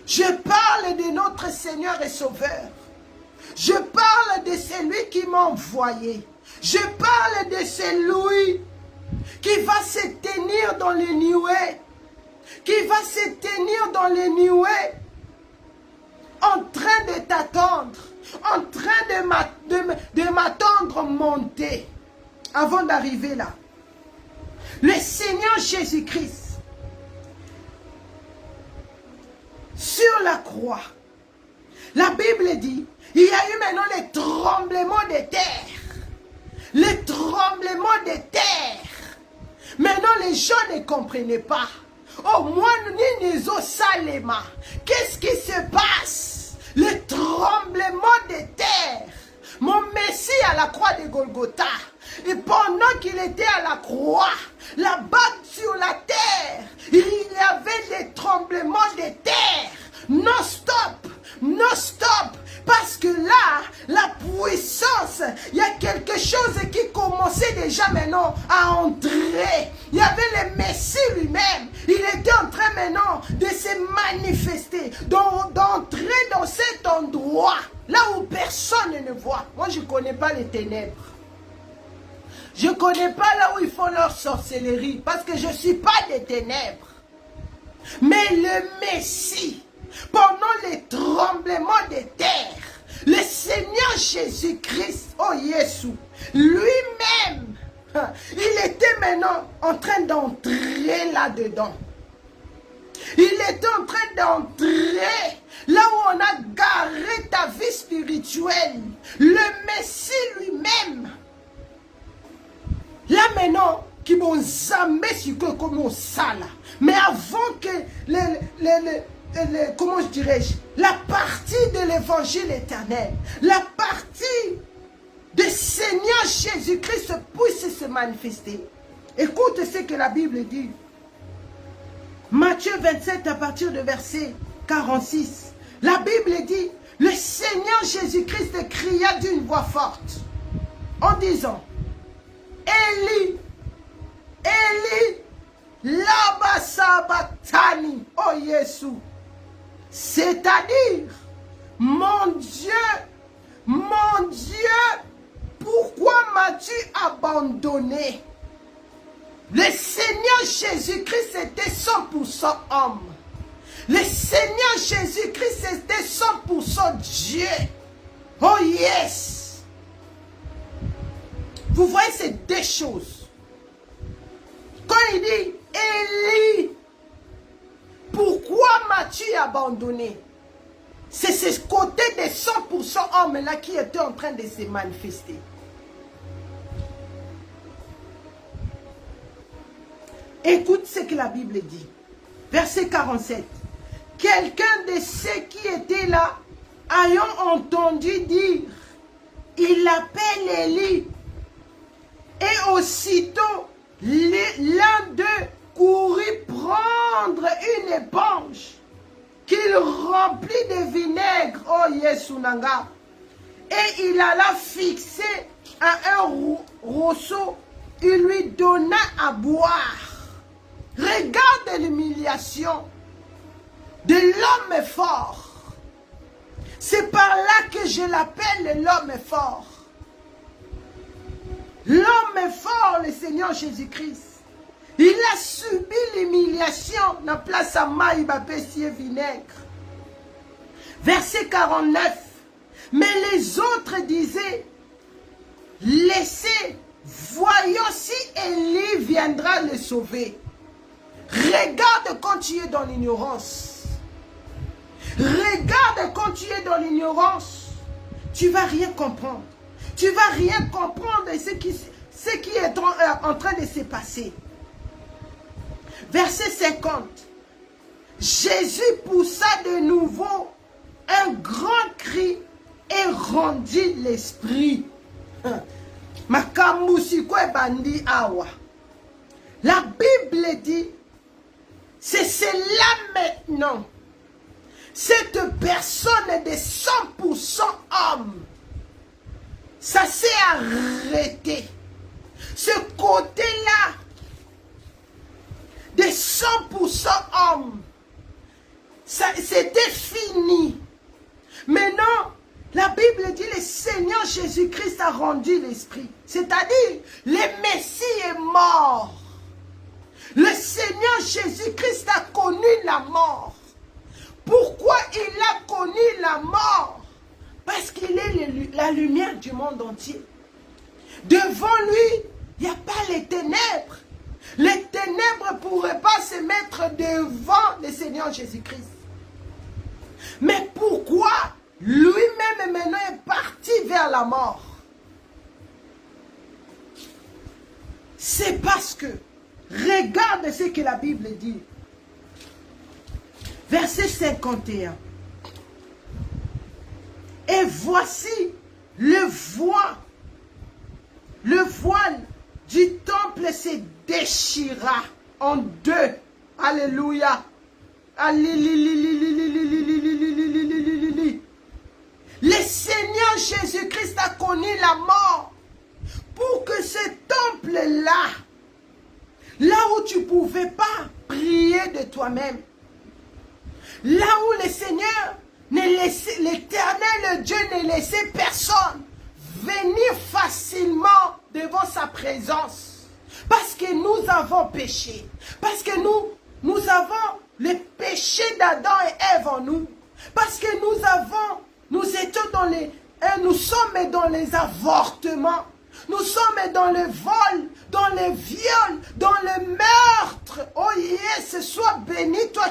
Je parle de notre Seigneur et Sauveur. Je parle de celui qui m'a envoyé. Je parle de celui qui va se tenir dans les nuées, qui va se tenir dans les nuées, en train de t'attendre, en train de m'attendre monter, avant d'arriver là. Le Seigneur Jésus-Christ, sur la croix, la Bible dit, il y a eu maintenant les tremblements de terre. Les tremblements de terre. Maintenant, les gens ne comprenaient pas. Oh, moi, nous Salema. Qu'est-ce qui se passe? Le tremblement de terre. Mon Messie à la croix de Golgotha. Et pendant qu'il était à la croix, là-bas sur la terre, il y avait des tremblements de terre. Non stop. Non stop. Parce que là, la puissance, il y a quelque chose qui commençait déjà maintenant à entrer. Il y avait le Messie lui-même. Il était en train maintenant de se manifester, d'entrer dans cet endroit, là où personne ne voit. Moi, je ne connais pas les ténèbres. Je ne connais pas là où ils font leur sorcellerie, parce que je ne suis pas des ténèbres. Mais le Messie, pendant les tremblements de terre, le Seigneur Jésus-Christ, oh Jésus, lui-même, il était maintenant en train d'entrer là-dedans. Il était en train d'entrer là où on a garé ta vie spirituelle. Le Messie lui-même. Là maintenant, qui m'ont jamais su que comme ça là. Mais avant que comment je dirais-je, la partie de l'évangile éternel, la partie de Seigneur Jésus-Christ puisse se manifester. Écoute ce que la Bible dit. Matthieu 27 à partir de verset 46. La Bible dit, le Seigneur Jésus-Christ cria d'une voix forte en disant, Élie, Élie, lama sabachthani, oh Jésus. C'est-à-dire, mon Dieu, pourquoi m'as-tu abandonné? Le Seigneur Jésus-Christ était 100% homme. Le Seigneur Jésus-Christ était 100% Dieu. Oh yes! Vous voyez ces deux choses. Quand il dit, Élie, pourquoi m'as-tu abandonné? C'est ce côté de 100% homme là qui était en train de se manifester. Écoute ce que la Bible dit. Verset 47. Quelqu'un de ceux qui étaient là, ayant entendu dire, il appelle Élie. Et aussitôt, l'un d'eux courut prendre une éponge qu'il remplit de vinaigre, oh Yesunanga, et il alla fixer à un roseau, il lui donna à boire. Regarde l'humiliation de l'homme fort. C'est par là que je l'appelle l'homme fort. L'homme fort, le Seigneur Jésus-Christ. Il a subi l'humiliation dans la place à Maïbapessier vinaigre. Verset 49. Mais les autres disaient, laissez, voyons si Élie viendra le sauver. Regarde quand tu es dans l'ignorance. Regarde quand tu es dans l'ignorance. Tu ne vas rien comprendre. Tu ne vas rien comprendre de ce qui est en train de se passer. Verset 50. Jésus poussa de nouveau un grand cri et rendit l'esprit. La Bible dit, c'est cela maintenant. Cette personne de 100% homme, ça s'est arrêté. Ce côté-là, de 100% homme, c'était fini. Maintenant, la Bible dit le Seigneur Jésus-Christ a rendu l'esprit. C'est-à-dire, le Messie est mort. Le Seigneur Jésus-Christ a connu la mort. Pourquoi il a connu la mort? Parce qu'il est la lumière du monde entier. Devant lui, il n'y a pas les ténèbres. Les ténèbres ne pourraient pas se mettre devant le Seigneur Jésus-Christ. Mais pourquoi lui-même maintenant est parti vers la mort? C'est parce que, regarde ce que la Bible dit. Verset 51. Et voici le voile du temple se déchira en deux. Alléluia. Le Seigneur Jésus-Christ a connu la mort pour que ce temple-là, là où tu ne pouvais pas prier de toi-même, là où le Seigneur, l'éternel Dieu ne laissait personne venir facilement devant sa présence. Parce que nous avons péché. Parce que nous avons le péché d'Adam et Ève en nous. Parce que nous sommes dans les avortements. Nous sommes dans le vol, dans le viol, dans le meurtre. Oh yes, sois béni, toi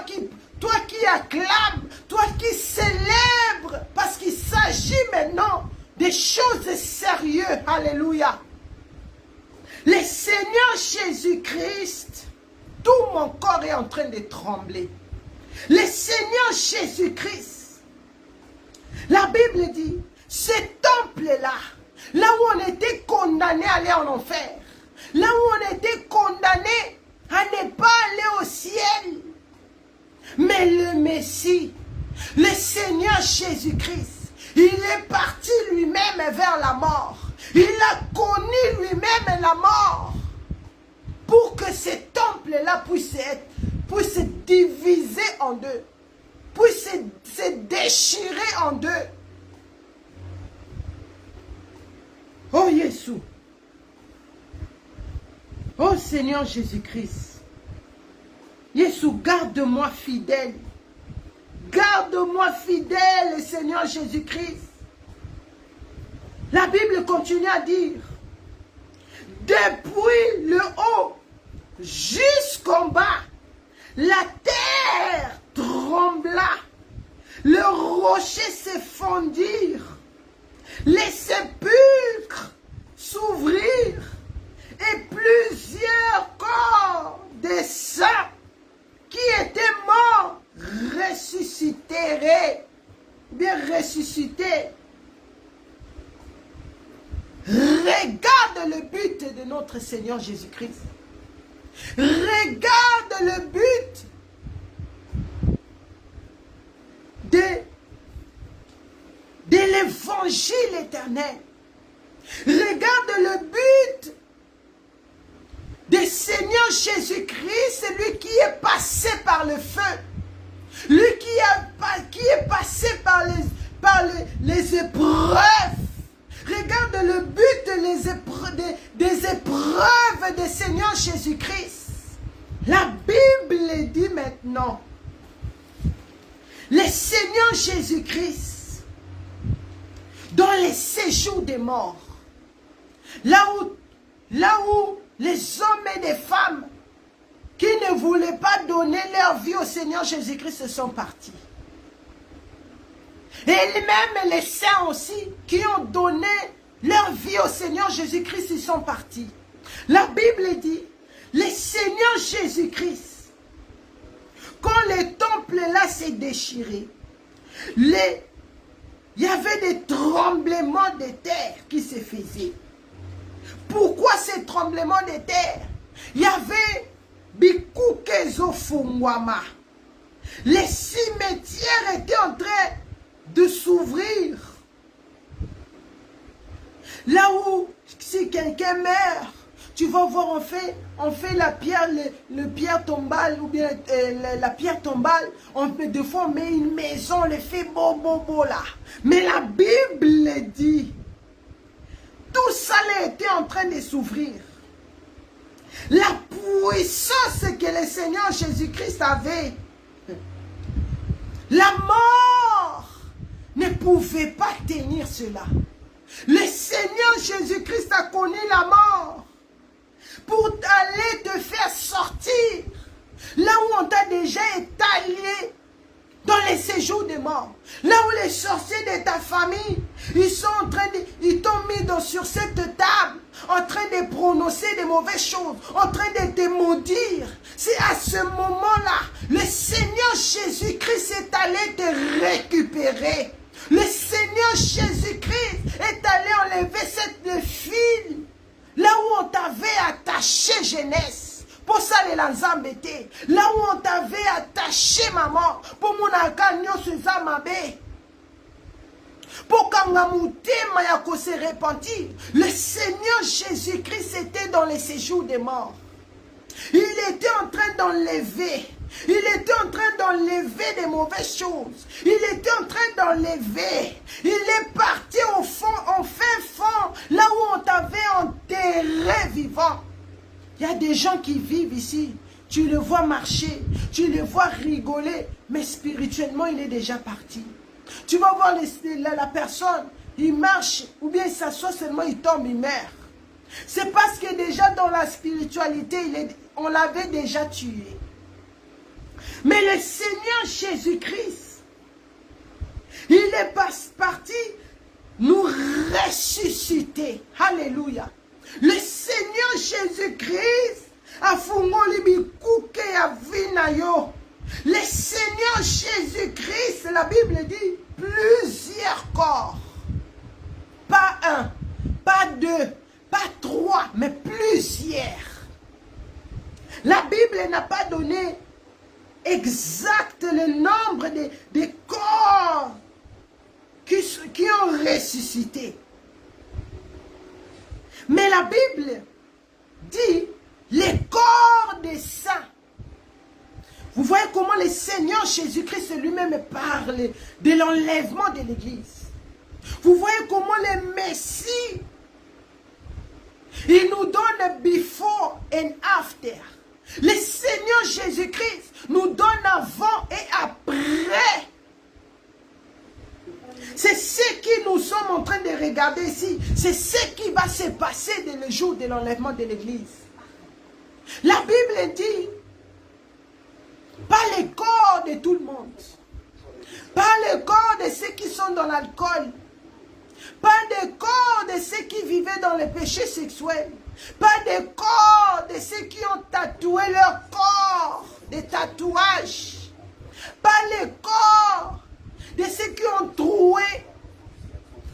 qui acclames, toi qui célèbres, parce qu'il s'agit maintenant des choses sérieuses. Alléluia. Le Seigneur Jésus-Christ, tout mon corps est en train de trembler. Le Seigneur Jésus-Christ, la Bible dit, ce temple-là, là où on était condamné à aller en enfer, là où on était condamné à ne pas aller au ciel, mais le Messie, le Seigneur Jésus-Christ, il est parti lui-même vers la mort. Il a connu lui-même la mort pour que ce temple-là puisse se diviser en deux, puisse se déchirer en deux. Oh Jésus, oh Seigneur Jésus-Christ, Jésus, garde-moi fidèle. Garde-moi fidèle, Seigneur Jésus-Christ. La Bible continue à dire, depuis le haut jusqu'en bas, la terre trembla, le rocher se fondirent, les sépulcres s'ouvrirent et plusieurs corps des saints qui étaient morts ressuscitèrent, bien ressuscités. Regarde le but de notre Seigneur Jésus-Christ. Regarde le but de l'évangile éternel. Regarde le but du Seigneur Jésus-Christ, celui qui est passé par le feu, lui qui est passé par les épreuves. Regarde le but des épreuves du Seigneur Jésus-Christ. La Bible dit maintenant, le Seigneur Jésus-Christ, dans les séjours des morts, là où les hommes et les femmes qui ne voulaient pas donner leur vie au Seigneur Jésus-Christ se sont partis. Et même les saints aussi qui ont donné leur vie au Seigneur Jésus-Christ, ils sont partis. La Bible dit, le Seigneur Jésus-Christ, quand le temple là s'est déchiré, il y avait des tremblements de terre qui se faisaient. Pourquoi ces tremblements de terre? Il y avait Bikukezo Fungwama. Les cimetières étaient en train de s'ouvrir. Là où, si quelqu'un meurt, tu vas voir, on fait la pierre, le pierre tombale, ou bien la pierre tombale, des fois on met une maison, on le fait beau là. Mais la Bible dit, tout ça était en train de s'ouvrir. La puissance que le Seigneur Jésus-Christ avait, la mort ne pouvait pas tenir cela. Le Seigneur Jésus-Christ a connu la mort pour aller te faire sortir là où on t'a déjà étalé dans les séjours des morts. Là où les sorciers de ta famille, ils t'ont mis sur cette table en train de prononcer des mauvaises choses, en train de te maudire. C'est à ce moment-là, le Seigneur Jésus-Christ est allé te récupérer. Le Seigneur Jésus-Christ est allé enlever le fil là où on t'avait attaché jeunesse. Pour ça les embêtés. Là où on t'avait attaché maman. Pour mon akanyo seza mabe. Pour qu'Angamouté Mayako se repentir. Le Seigneur Jésus-Christ était dans les séjours des morts. Il était en train d'enlever. Il était en train d'enlever des mauvaises choses. Il était en train d'enlever. Il est parti au fond, en fin fond, là où on t'avait enterré vivant. Il y a des gens qui vivent ici. tu le vois marcher, tu le vois rigoler, mais spirituellement, il est déjà parti. Tu vas voir la personne, il marche, ou bien il s'assoit seulement, il tombe, il meurt. C'est parce que déjà dans la spiritualité, on l'avait déjà tué. Mais le Seigneur Jésus-Christ, il est parti nous ressusciter. Alléluia. Le Seigneur Jésus-Christ a fungoli bikuke ya vinayo. Le Seigneur Jésus-Christ, la Bible dit, plusieurs corps. Pas un, pas deux, pas trois, mais plusieurs. La Bible n'a pas donné exact le nombre de corps qui ont ressuscité. Mais la Bible dit les corps des saints. Vous voyez comment le Seigneur Jésus-Christ lui-même parle de l'enlèvement de l'Église. Vous voyez comment le Messie, il nous donne before and after. Le Seigneur Jésus-Christ nous donne avant et après. C'est ce que nous sommes en train de regarder ici. C'est ce qui va se passer dès le jour de l'enlèvement de l'Église. La Bible dit, pas le corps de tout le monde. Pas le corps de ceux qui sont dans l'alcool. Pas le corps de ceux qui vivaient dans le péché sexuel. Pas le corps de ceux qui ont tatoué leur corps. Des tatouages. Pas le corps de ceux qui ont troué.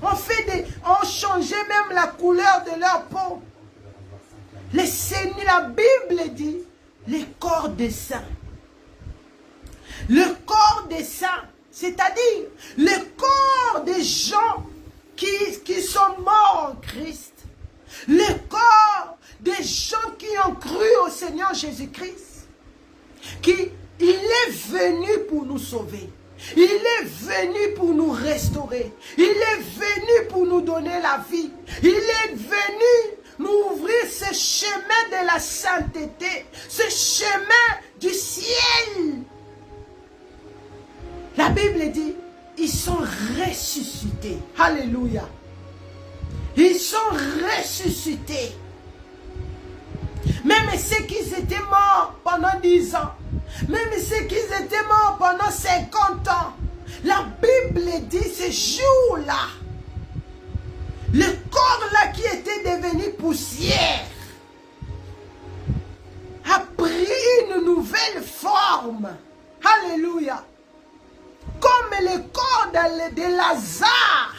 Ont changé même la couleur de leur peau. Le Seigneur, la Bible dit, les corps des saints. Le corps des saints, c'est-à-dire le corps des gens qui sont morts en Christ. Le corps des gens qui ont cru au Seigneur Jésus-Christ. Il est venu pour nous sauver. Il est venu pour nous restaurer. Il est venu pour nous donner la vie. Il est venu nous ouvrir ce chemin de la sainteté. Ce chemin du ciel. La Bible dit, ils sont ressuscités. Alléluia. Ils sont ressuscités. Même ceux qui étaient morts pendant 10 ans. Même ceux qui étaient morts pendant 50 ans. La Bible dit ce jour-là. Le corps-là qui était devenu poussière a pris une nouvelle forme. Alléluia. Comme le corps de Lazare,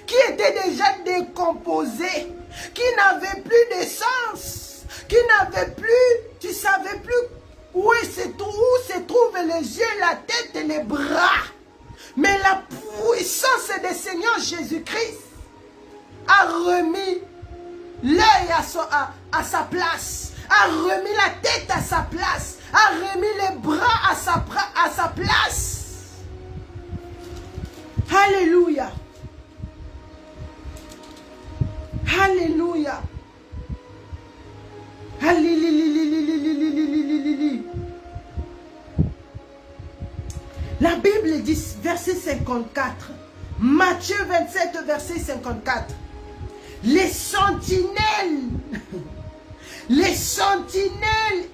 qui était déjà décomposé, qui n'avait plus d'essence, qui n'avait plus, tu ne savais plus où se trouvent les yeux, la tête et les bras. Mais la puissance du Seigneur Jésus-Christ a remis l'œil à sa place, a remis la tête à sa place, a remis les bras à sa place. Alléluia. Alléluia. Alléluia. La Bible dit, verset 54, Matthieu 27, verset 54, les sentinelles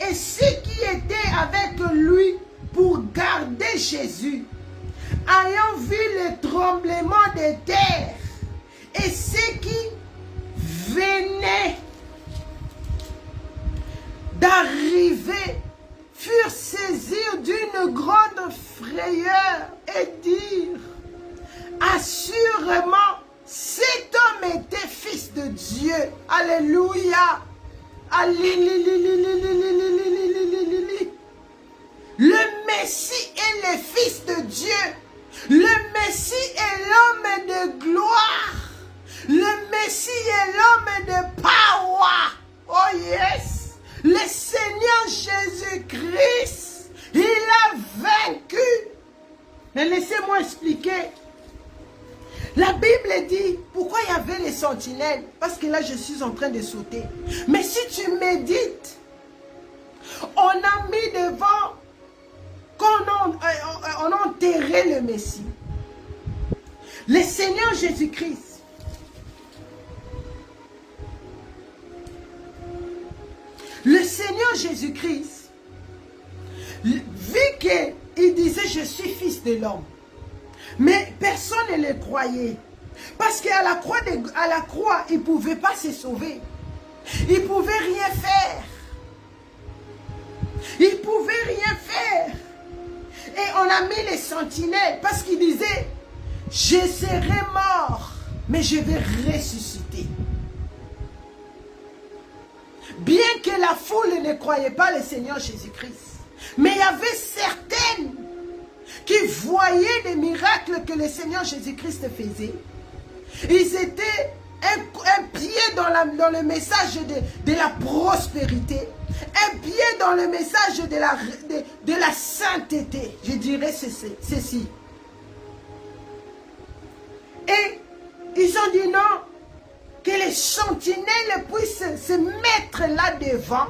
et ceux qui étaient avec lui pour garder Jésus, ayant vu le tremblement de terre et ceux qui venaient d'arriver, furent saisis d'une grande frayeur et dirent, assurément, cet homme était fils de Dieu. Alléluia. Le Messie est le fils de Dieu. Le Messie est l'homme de gloire. Le Messie est l'homme de power. Oh yes. Le Seigneur Jésus-Christ, il a vaincu. Mais laissez-moi expliquer. La Bible dit, pourquoi il y avait les sentinelles? Parce que là, je suis en train de sauter. Mais si tu médites, On a mis devant qu'on a enterré le Messie. Le Seigneur Jésus-Christ. Le Seigneur Jésus-Christ, vu qu'il disait je suis fils de l'homme, mais personne ne le croyait. Parce qu'à la croix, il ne pouvait pas se sauver. Il ne pouvait rien faire. Il ne pouvait rien faire. Et on a mis les sentinelles parce qu'il disait, je serai mort, mais je vais ressusciter. Bien que la foule ne croyait pas le Seigneur Jésus-Christ, mais il y avait certaines qui voyaient les miracles que le Seigneur Jésus-Christ faisait. Ils étaient un pied dans le message de la prospérité, un pied dans le message de la sainteté. Je dirais ceci. Et ils ont dit non, que les sentinelles puissent se mettre là devant.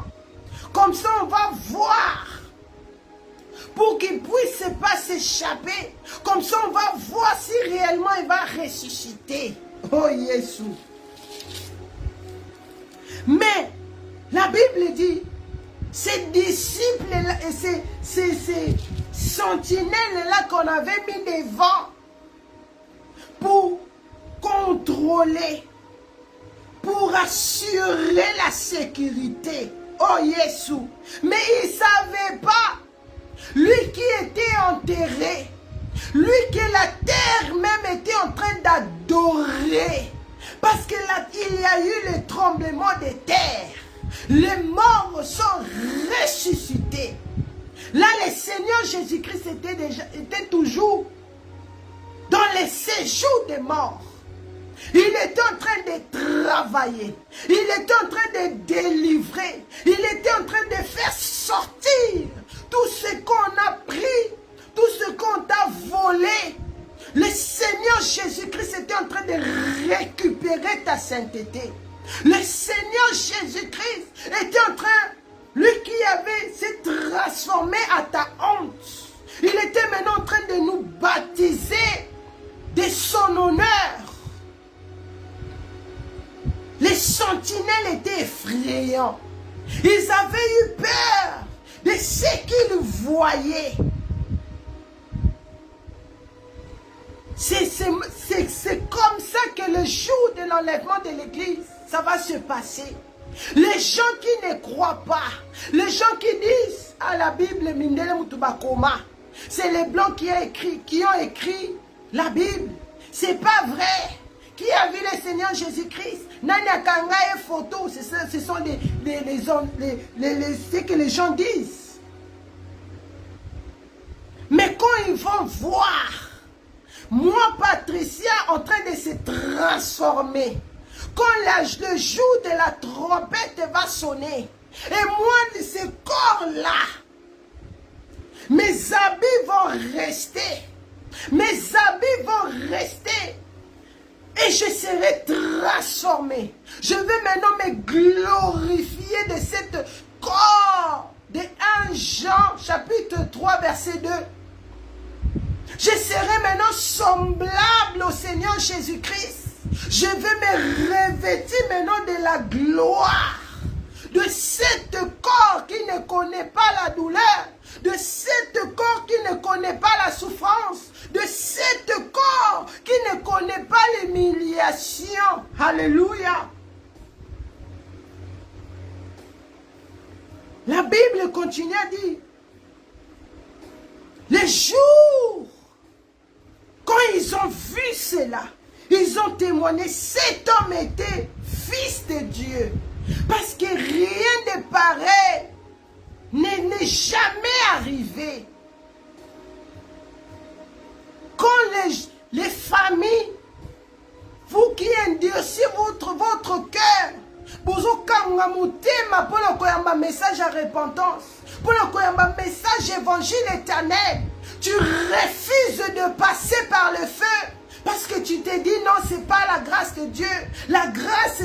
Comme ça, on va voir. Pour qu'ils ne puissent pas s'échapper. Comme ça, on va voir si réellement il va ressusciter. Oh, Jésus. Mais, la Bible dit, ces disciples-là et ces sentinelles-là qu'on avait mis devant pour contrôler, pour assurer la sécurité. Oh, Jésus. Mais ils ne savaient pas. Lui qui était enterré, lui que la terre même était en train d'adorer, parce qu'il y a eu le tremblement de terre, les morts sont ressuscités. Là, le Seigneur Jésus-Christ était toujours dans les séjours des morts. Il était en train de travailler. Il était en train de délivrer. Il était en train de faire sortir tout ce qu'on a pris, tout ce qu'on t'a volé. Le Seigneur Jésus-Christ était en train de récupérer ta sainteté. Le Seigneur Jésus-Christ était en train, lui qui s'est transformé à ta honte. Il était maintenant en train de nous baptiser de son honneur. Les sentinelles étaient effrayants. Ils avaient eu peur de ce qu'ils voyaient. C'est comme ça que le jour de l'enlèvement de l'église, ça va se passer. Les gens qui ne croient pas, les gens qui disent à la Bible, Mindele Mutubakoma, c'est les blancs qui ont écrit la Bible. C'est pas vrai. Qui a vu le Seigneur Jésus-Christ? Nanya Kanga et photo, ce sont ce que les gens disent. Mais quand ils vont voir, moi Patricia en train de se transformer, quand le jour de la trompette va sonner, et moi de ce corps-là, mes habits vont rester. Mes habits vont rester. Et je serai transformé. Je vais maintenant me glorifier de cette corps de 1 Jean chapitre 3 verset 2. Je serai maintenant semblable au Seigneur Jésus-Christ. Je vais me revêtir maintenant de la gloire. De cet corps qui ne connaît pas la douleur. De cet corps qui ne connaît pas la souffrance. De cet corps qui ne connaît pas l'humiliation. Alléluia. La Bible continue à dire, les jours, quand ils ont vu cela, ils ont témoigné, cet homme était fils de Dieu. Parce que rien de pareil n'est jamais arrivé. Quand les familles, vous qui endurcissez votre cœur, vous avez un message à repentance, pour un message évangile éternel, tu refuses de passer par le feu. Parce que tu t'es dit, non, ce n'est pas la grâce de Dieu. La grâce,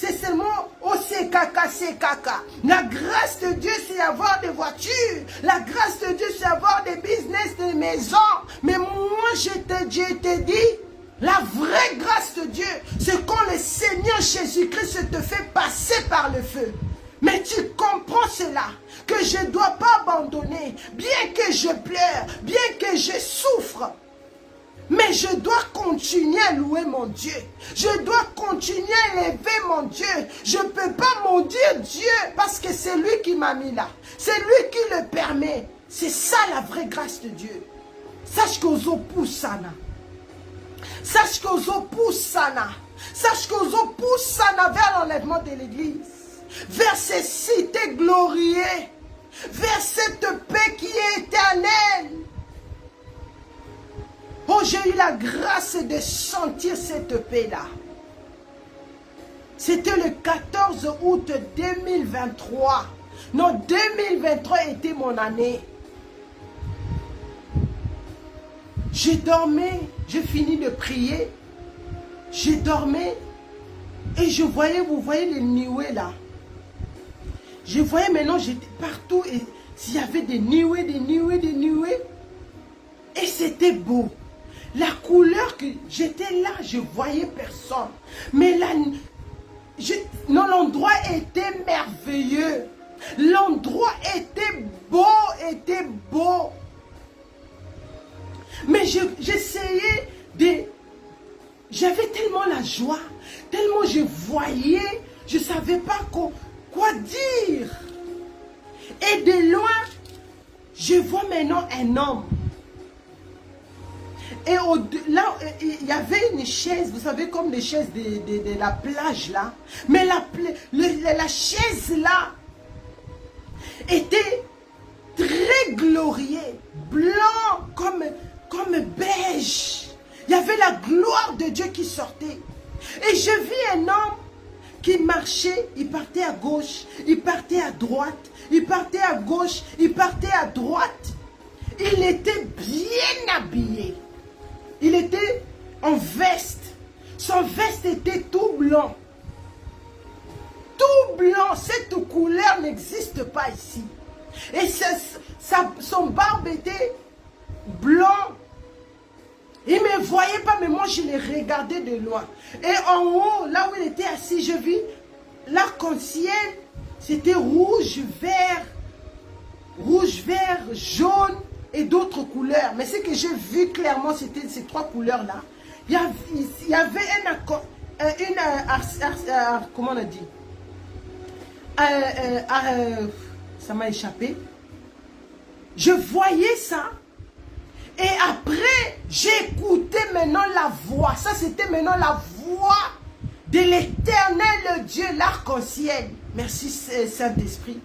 c'est seulement au CKK. La grâce de Dieu, c'est avoir des voitures. La grâce de Dieu, c'est avoir des business, des maisons. Mais moi, je te dis, la vraie grâce de Dieu, c'est quand le Seigneur Jésus-Christ te fait passer par le feu. Mais tu comprends cela, que je ne dois pas abandonner, bien que je pleure, bien que je souffre. Mais je dois continuer à louer mon Dieu. Je dois continuer à élever mon Dieu. Je ne peux pas maudire Dieu parce que c'est lui qui m'a mis là. C'est lui qui le permet. C'est ça la vraie grâce de Dieu. Sache qu'Ozo pousse sana. Sache qu'Ozo pousse sana. Sache qu'Ozo pousse sana vers l'enlèvement de l'église. Vers ces cités glorieuses. Vers cette paix qui est éternelle. Oh, j'ai eu la grâce de sentir cette paix-là. C'était le 14 août 2023. Non, 2023 était mon année. Je dormais, je finis de prier. Je dormais et je voyais, vous voyez les nuées là. Je voyais maintenant, j'étais partout et il y avait des nuées, des nuées, des nuées. Et c'était beau. La couleur que j'étais là, je voyais personne. Mais là, non, l'endroit était merveilleux. L'endroit était beau. Mais j'essayais de... J'avais tellement la joie, tellement je voyais, je ne savais pas quoi dire. Et de loin, je vois maintenant un homme. Et là, il y avait une chaise, vous savez, comme les chaises de la plage là. Mais la chaise là était très glorieux, blanc comme beige. Il y avait la gloire de Dieu qui sortait. Et je vis un homme qui marchait, il partait à gauche, il partait à droite, il partait à gauche, il partait à droite. Il était bien habillé. Il était en veste. Son veste était tout blanc. Tout blanc. Cette couleur n'existe pas ici. Et son barbe était blanc. Il ne me voyait pas, mais moi je le regardais de loin. Et en haut, là où il était assis, je vis l'arc-en-ciel. C'était rouge, vert, jaune et d'autres couleurs. Mais ce que j'ai vu clairement, c'était ces trois couleurs-là. Il y avait comment on a dit? Ça m'a échappé. Je voyais ça. Et après, j'écoutais maintenant la voix. Ça, c'était maintenant la voix de l'éternel Dieu, l'arc-en-ciel. Merci Saint-Esprit.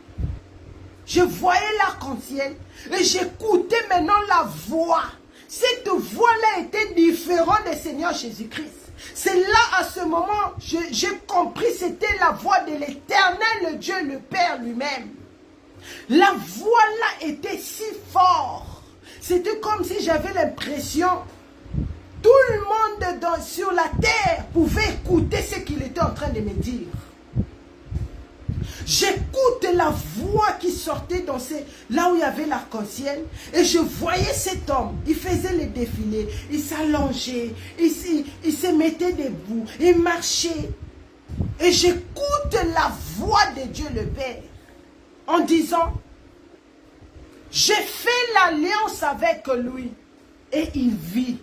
Je voyais l'arc-en-ciel et j'écoutais maintenant la voix. Cette voix-là était différente du Seigneur Jésus-Christ. C'est là, à ce moment, j'ai compris, c'était la voix de l'éternel Dieu, le Père lui-même. La voix-là était si forte. C'était comme si j'avais l'impression, tout le monde sur la terre pouvait écouter ce qu'il était en train de me dire. J'écoute la voix qui sortait là où il y avait l'arc-en-ciel et je voyais cet homme. Il faisait le défilé, il s'allongeait, il se mettait debout, il marchait. Et j'écoute la voix de Dieu le Père en disant, j'ai fait l'alliance avec lui et il vit.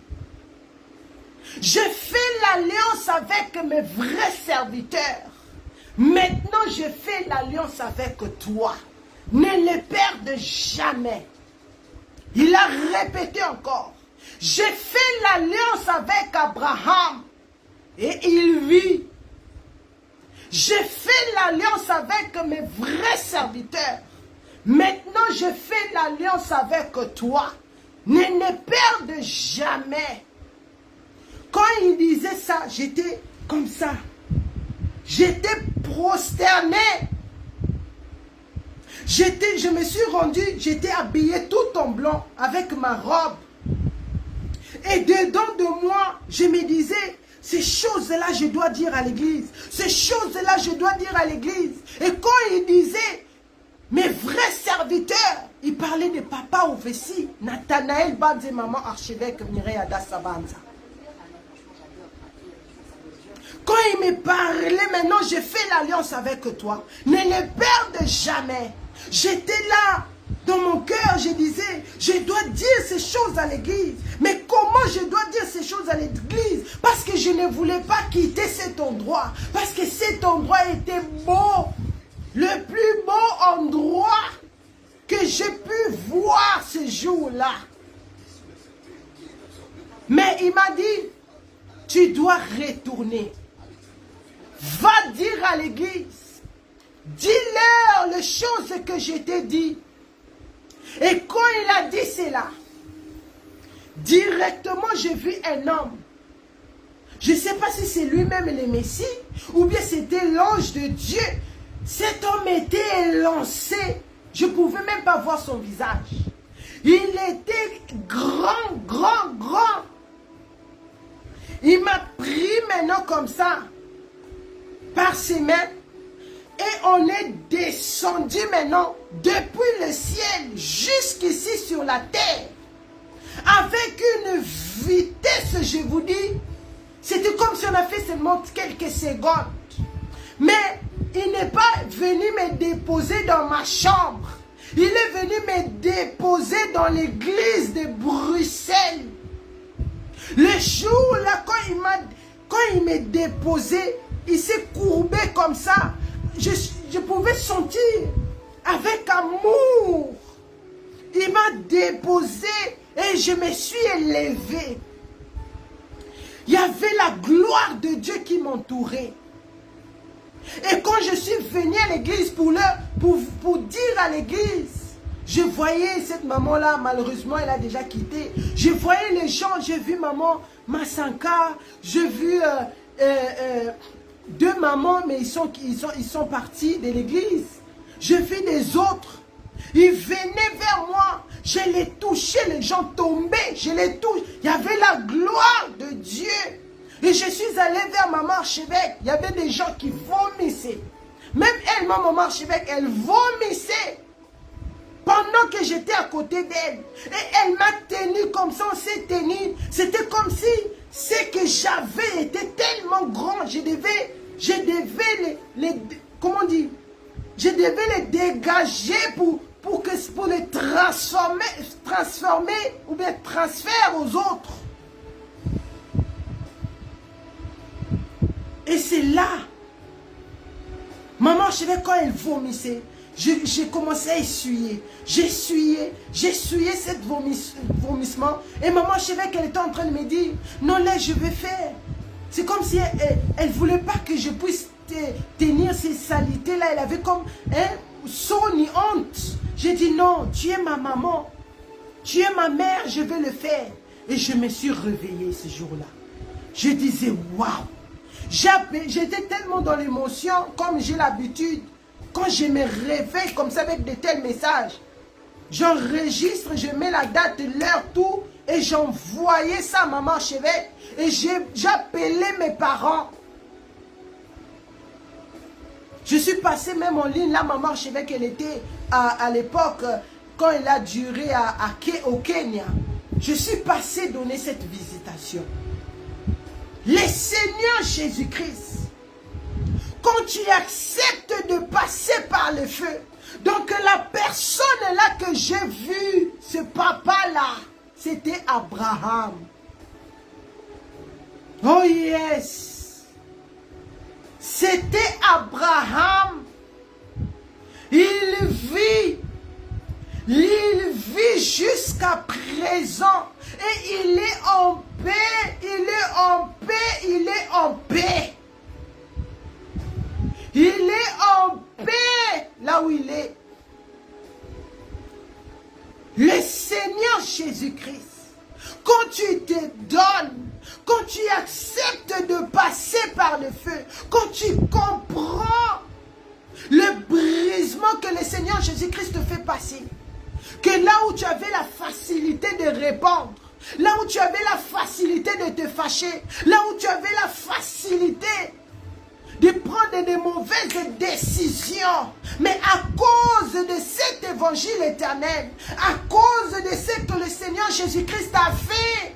J'ai fait l'alliance avec mes vrais serviteurs. Maintenant, je fais l'alliance avec toi. Ne le perde jamais. Il a répété encore. J'ai fait l'alliance avec Abraham et il vit. J'ai fait l'alliance avec mes vrais serviteurs. Maintenant, je fais l'alliance avec toi. Ne perde jamais. Quand il disait ça, j'étais comme ça. J'étais prosterné. Je me suis rendu, j'étais habillé tout en blanc avec ma robe. Et dedans de moi, je me disais, Ces choses-là, je dois dire à l'église. Ces choses-là, je dois dire à l'église. Et quand il disait, mes vrais serviteurs, il parlait de papa au Vessi, Nathanaël Banze, maman archevêque Mireille Adassa Banza. Quand il me parlait, maintenant je fais l'alliance avec toi. Ne les perde jamais. J'étais là, dans mon cœur, je disais, je dois dire ces choses à l'église. Mais comment je dois dire ces choses à l'église? Parce que je ne voulais pas quitter cet endroit. Parce que cet endroit était beau. Le plus beau endroit que j'ai pu voir ce jour-là. Mais il m'a dit, tu dois retourner. Va dire à l'église, dis-leur les choses que je t'ai dit. Et quand il a dit cela, directement j'ai vu un homme. Je ne sais pas si c'est lui-même le Messie ou bien c'était l'ange de Dieu. Cet homme était lancé. Je ne pouvais même pas voir son visage. Il était grand, grand, grand. Il m'a pris maintenant comme ça, par ses mains. Et on est descendu maintenant depuis le ciel jusqu'ici sur la terre. Avec une vitesse, je vous dis, c'était comme si on a fait seulement quelques secondes. Mais il n'est pas venu me déposer dans ma chambre. Il est venu me déposer dans l'église de Bruxelles. Le jour là, quand il m'a déposé, il s'est courbé comme ça. Je pouvais sentir avec amour. Il m'a déposé et je me suis élevé. Il y avait la gloire de Dieu qui m'entourait. Et quand je suis venu à l'église pour dire à l'église, je voyais cette maman-là, malheureusement, elle a déjà quitté. Je voyais les gens, j'ai vu maman Massanka, j'ai vu deux mamans, mais ils sont partis de l'église. J'ai vu des autres. Ils venaient vers moi. Je les touchais, les gens tombaient. Je les touche. Il y avait la gloire de Dieu. Et je suis allé vers maman archevêque. Il y avait des gens qui vomissaient. Même elle, maman archevêque, elle vomissait. Pendant que j'étais à côté d'elle. Et elle m'a tenu comme ça, on s'est tenu. C'était comme si ce que j'avais était tellement grand. Je devais comment on dit? Je devais les dégager pour les transformer ou bien transférer aux autres. Et c'est là, maman, je savais quand elle vomissait, j'ai commencé à essuyer. J'essuyais cette vomissement. Et maman, je savais qu'elle était en train de me dire, non, là, je vais faire. C'est comme si elle ne voulait pas que je puisse tenir ces salités-là. Elle avait comme son ni honte. J'ai dit, non, tu es ma maman. Tu es ma mère, je vais le faire. Et je me suis réveillée ce jour-là. Je disais, waouh. J'étais tellement dans l'émotion, comme j'ai l'habitude. Quand je me réveille comme ça avec de tels messages, j'enregistre, je mets la date, l'heure, tout, et j'envoyais ça à maman archevêque. Et j'appelais mes parents. Je suis passée même en ligne, là, maman archevêque, elle était à l'époque, quand elle a duré au Kenya. Je suis passée donner cette visitation. Le Seigneur Jésus-Christ, quand tu acceptes de passer par le feu, donc la personne là que j'ai vue, ce papa-là, c'était Abraham. Oh yes! C'était Abraham. Il vit jusqu'à présent. Et il est en paix, il est en paix, il est en paix. Il est en paix là où il est. Le Seigneur Jésus-Christ, quand tu te donnes, quand tu acceptes de passer par le feu, quand tu comprends le brisement que le Seigneur Jésus-Christ te fait passer, que là où tu avais la facilité de répondre, là où tu avais la facilité de te fâcher, là où tu avais la facilité de prendre des mauvaises décisions. Mais à cause de cet évangile éternel, à cause de ce que le Seigneur Jésus-Christ a fait,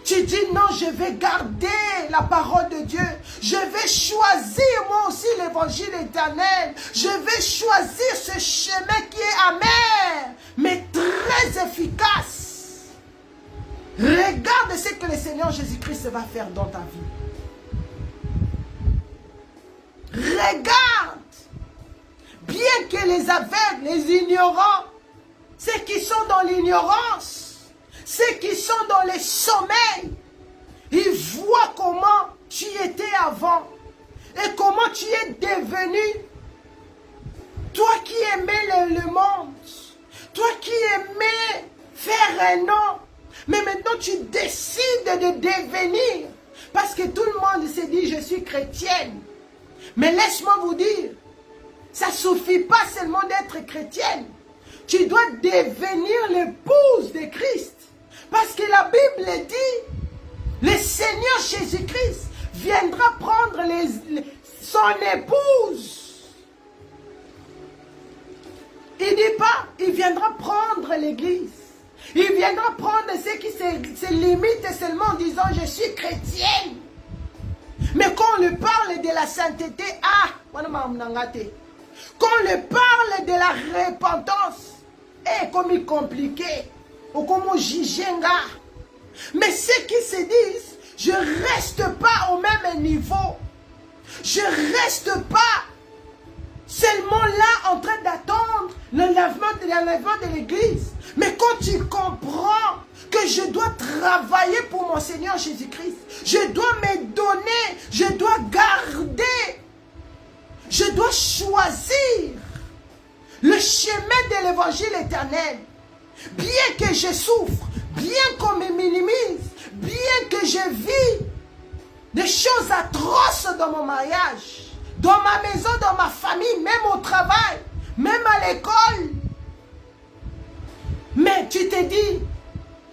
tu dis non, je vais garder la parole de Dieu. Je vais choisir moi aussi l'évangile éternel. Je vais choisir ce chemin qui est amer, mais très efficace. Regarde ce que le Seigneur Jésus-Christ va faire dans ta vie. Regarde. Bien que les aveugles, les ignorants, ceux qui sont dans l'ignorance, ceux qui sont dans le sommeil, ils voient comment tu étais avant et comment tu es devenu. Toi qui aimais le monde, toi qui aimais faire un nom, mais maintenant tu décides de devenir, parce que tout le monde se dit je suis chrétienne. Mais laisse-moi vous dire, ça ne suffit pas seulement d'être chrétienne. Tu dois devenir l'épouse de Christ. Parce que la Bible dit, le Seigneur Jésus-Christ viendra prendre son épouse. Il ne dit pas, il viendra prendre l'église. Il viendra prendre ceux qui se limitent seulement en disant, je suis chrétienne. Mais quand on lui parle de la sainteté, quand on lui parle de la repentance, comme il est compliqué. Ou comme on jigenga. Mais ceux qui se disent, je ne reste pas au même niveau. Je ne reste pas seulement là en train d'attendre l'enlèvement de l'église. Mais quand tu comprends que je dois travailler pour mon Seigneur Jésus-Christ, je dois me donner, je dois garder, je dois choisir le chemin de l'évangile éternel. Bien que je souffre, bien qu'on me minimise, bien que je vis des choses atroces dans mon mariage, dans ma maison, dans ma famille, même au travail, même à l'école. Mais tu te dis,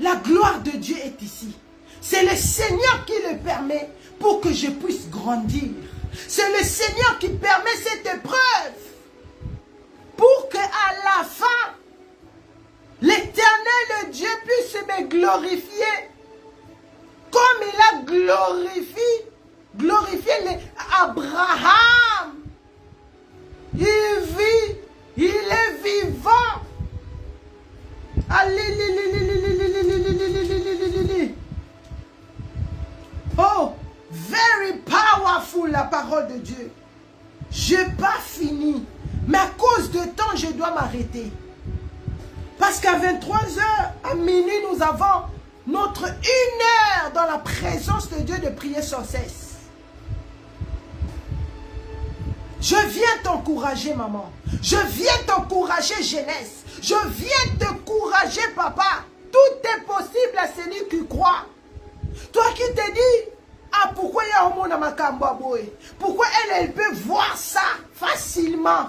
la gloire de Dieu est ici. C'est le Seigneur qui le permet pour que je puisse grandir. C'est le Seigneur qui permet cette épreuve pour qu'à la fin, l'Éternel Dieu puisse me glorifier comme il a glorifié Abraham. Il vit, il est vivant. Oh, very powerful la parole de Dieu. Je n'ai pas fini, mais à cause de temps, je dois m'arrêter. Parce qu'à 23h, à minuit, nous avons notre 1 heure dans la présence de Dieu de prier sans cesse. Je viens t'encourager, maman. Je viens t'encourager, jeunesse. Je viens t'encourager, papa. Tout est possible à celui qui croit. Toi qui te dis, pourquoi il y a un monde à ma camboboé? Pourquoi elle peut voir ça facilement?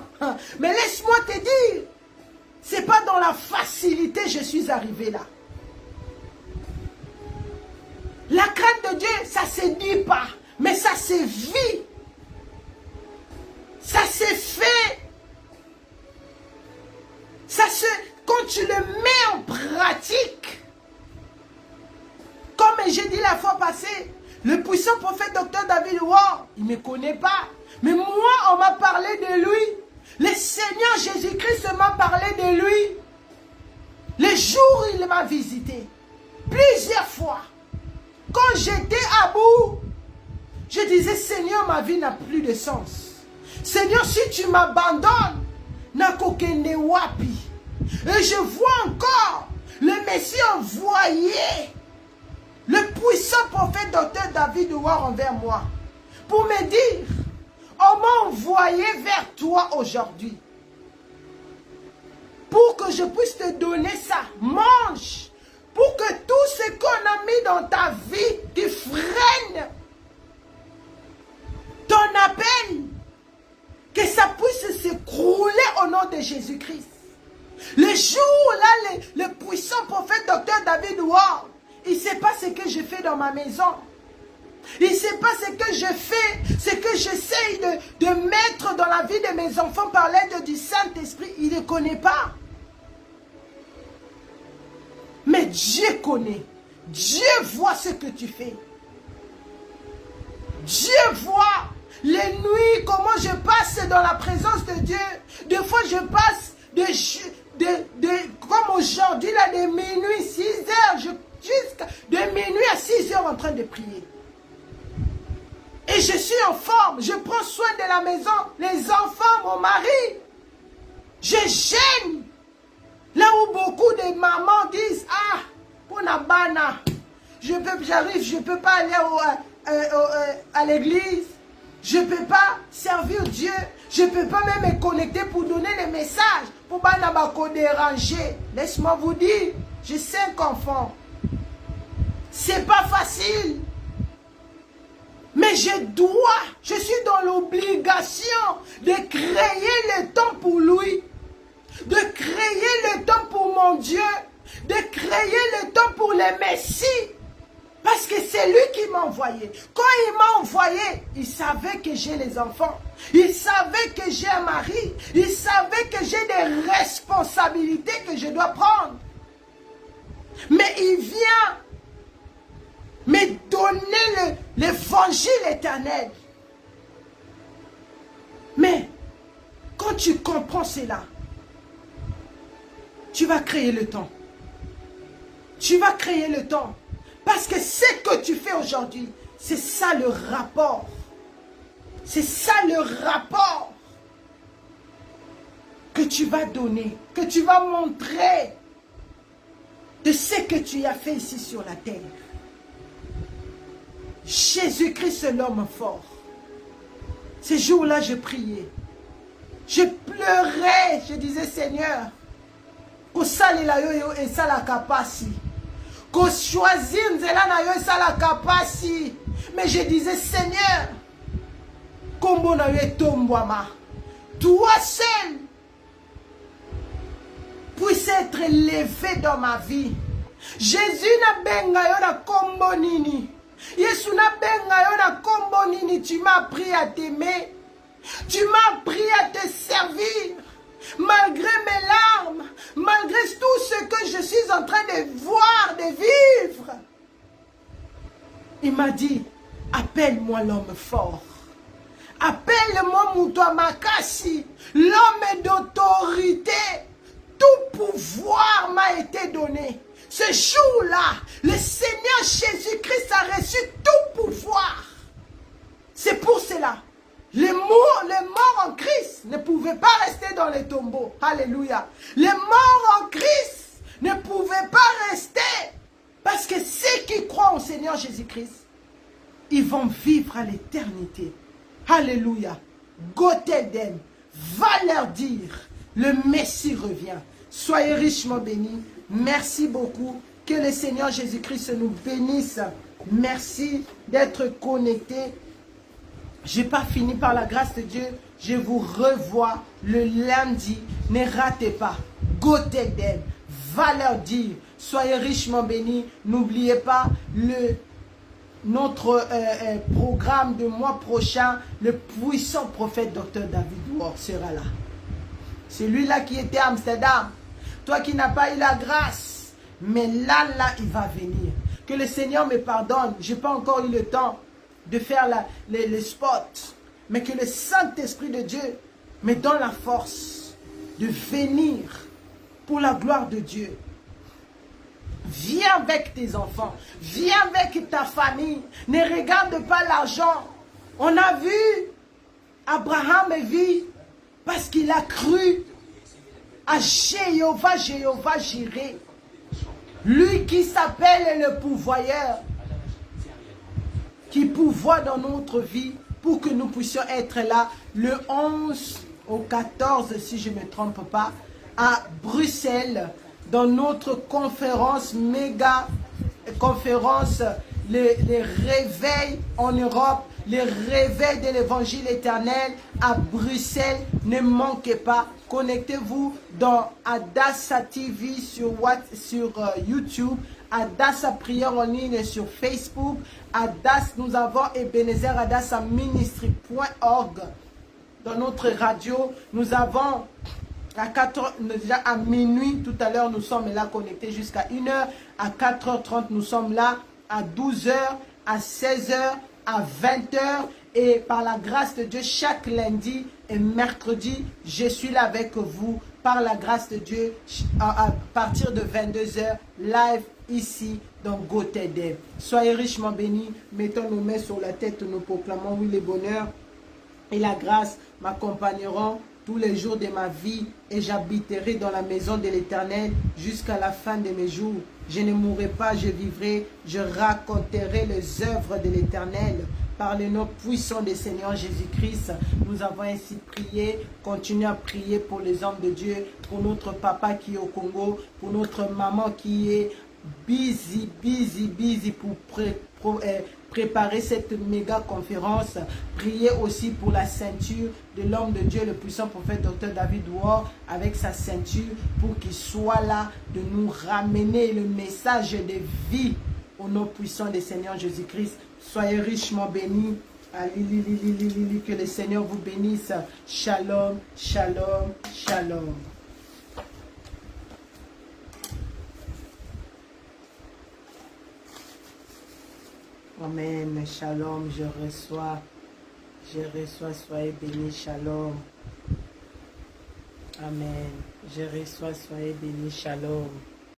Mais laisse-moi te dire, c'est pas dans la facilité que je suis arrivé là. La crainte de Dieu, ça se dit pas, mais ça se vit. Ça se fait. Quand tu le mets en pratique, comme j'ai dit la fois passée, le puissant prophète Dr David Ward, il ne me connaît pas, mais moi on m'a parlé de lui. Le Seigneur Jésus-Christ m'a parlé de lui. Le jour où il m'a visité, plusieurs fois, quand j'étais à bout, je disais, Seigneur, ma vie n'a plus de sens. Seigneur, si tu m'abandonnes, nakokende wapi. Et je vois encore le Messie envoyé, le puissant prophète Dr David Ward envers moi, pour me dire, on m'a envoyé vers toi aujourd'hui. Pour que je puisse te donner ça. Mange. Pour que tout ce qu'on a mis dans ta vie qui freine ton appel, que ça puisse s'écrouler au nom de Jésus-Christ. Le jour là, le puissant prophète Dr David Ward il ne sait pas ce que je fais dans ma maison. Il ne sait pas ce que je fais, ce que j'essaye de mettre dans la vie de mes enfants par l'aide du Saint-Esprit. Il ne connaît pas. Mais Dieu connaît. Dieu voit ce que tu fais. Dieu voit les nuits, comment je passe dans la présence de Dieu. Des fois, je passe comme aujourd'hui, là, de minuit, 6 heures, jusqu'à de minuit à 6 heures en train de prier. Et je suis en forme, je prends soin de la maison, les enfants, mon mari. Je gêne. Là où beaucoup de mamans disent, ah, pour la bana, j'arrive, je ne peux pas aller à l'église. Je ne peux pas servir Dieu. Je ne peux pas même me connecter pour donner les messages. Pour ne déranger. Laisse-moi vous dire, j'ai 5 enfants. C'est pas facile. Mais je suis dans l'obligation de créer le temps pour lui. De créer le temps pour mon Dieu. De créer le temps pour le Messie. Parce que c'est lui qui m'a envoyé. Quand il m'a envoyé, il savait que j'ai les enfants. Il savait que j'ai un mari. Il savait que j'ai des responsabilités que je dois prendre. Mais il vient me donner l'évangile éternel. Mais quand tu comprends cela, tu vas créer le temps. Tu vas créer le temps. Parce que ce que tu fais aujourd'hui, c'est ça le rapport. C'est ça le rapport que tu vas donner, que tu vas montrer de ce que tu as fait ici sur la terre. Jésus-Christ est l'homme fort. Ces jours-là, je priais. Je pleurais. Je disais, Seigneur, qu'au salila yo et ça la capacité. Qu'on choisit nzela na yo ça la capacité. Mais je disais, Seigneur, kombo na yo tombwama. Toi seul puisse être élevé dans ma vie. Jésus na benga yo na kombo nini. Yesu na benga yo na kombo nini. Tu m'as appris à t'aimer. Tu m'as appris à te servir. Malgré mes larmes, malgré tout ce que je suis en train de voir, de vivre. Il m'a dit, appelle-moi l'homme fort. Appelle-moi Moutoua Makasi, l'homme d'autorité. Tout pouvoir m'a été donné. Ce jour-là, le Seigneur Jésus-Christ a reçu tout pouvoir. C'est pour cela. Les morts en Christ ne pouvaient pas rester dans les tombeaux. Alléluia. Les morts en Christ ne pouvaient pas rester. Parce que ceux qui croient au Seigneur Jésus-Christ, ils vont vivre à l'éternité. Alléluia. Gotelden va leur dire, le Messie revient. Soyez richement bénis. Merci beaucoup. Que le Seigneur Jésus-Christ nous bénisse. Merci d'être connectés. Je n'ai pas fini par la grâce de Dieu. Je vous revois le lundi. Ne ratez pas. Gotelden va leur dire. Soyez richement bénis. N'oubliez pas notre programme de mois prochain. Le puissant prophète Dr David Ward sera là. Celui-là qui était à Amsterdam. Toi qui n'as pas eu la grâce. Mais là, il va venir. Que le Seigneur me pardonne. Je n'ai pas encore eu le temps de faire les spots, mais que le Saint-Esprit de Dieu me donne la force de venir pour la gloire de Dieu. Viens avec tes enfants, viens avec ta famille, ne regarde pas l'argent. On a vu Abraham vit parce qu'il a cru à Jéhovah Jireh, lui qui s'appelle le pourvoyeur, qui pourvoit dans notre vie pour que nous puissions être là le 11 au 14, si je ne me trompe pas, à Bruxelles, dans notre conférence, méga conférence, les réveils en Europe, les réveils de l'évangile éternel à Bruxelles. Ne manquez pas, connectez-vous dans Adassa TV sur YouTube, Adassa Prière en ligne sur Facebook. Nous avons Ebenezer Adassa Ministry.org dans notre radio. Nous avons déjà à minuit, tout à l'heure, nous sommes là connectés jusqu'à 1h. À 4h30, nous sommes là. À 12h, à 16h, à 20h. Et par la grâce de Dieu, chaque lundi et mercredi, je suis là avec vous. Par la grâce de Dieu, à partir de 22h, live ici dans GoTD. Soyez richement bénis. Mettons nos mains sur la tête, nous proclamons, oui, le bonheur et la grâce m'accompagneront tous les jours de ma vie et j'habiterai dans la maison de l'Éternel jusqu'à la fin de mes jours. Je ne mourrai pas, je vivrai, je raconterai les œuvres de l'Éternel. Par le nom puissant du Seigneur Jésus-Christ, nous avons ainsi prié. Continuez à prier pour les hommes de Dieu, pour notre papa qui est au Congo, pour notre maman qui est busy pour préparer cette méga conférence. Priez aussi pour la ceinture de l'homme de Dieu, le puissant prophète Dr David Ward, avec sa ceinture, pour qu'il soit là de nous ramener le message de vie au nom puissant du Seigneur Jésus-Christ. Soyez richement bénis. Que le Seigneur vous bénisse. Shalom, shalom, shalom. Amen. Shalom. Je reçois. Soyez bénis. Shalom. Amen. Je reçois. Soyez bénis. Shalom.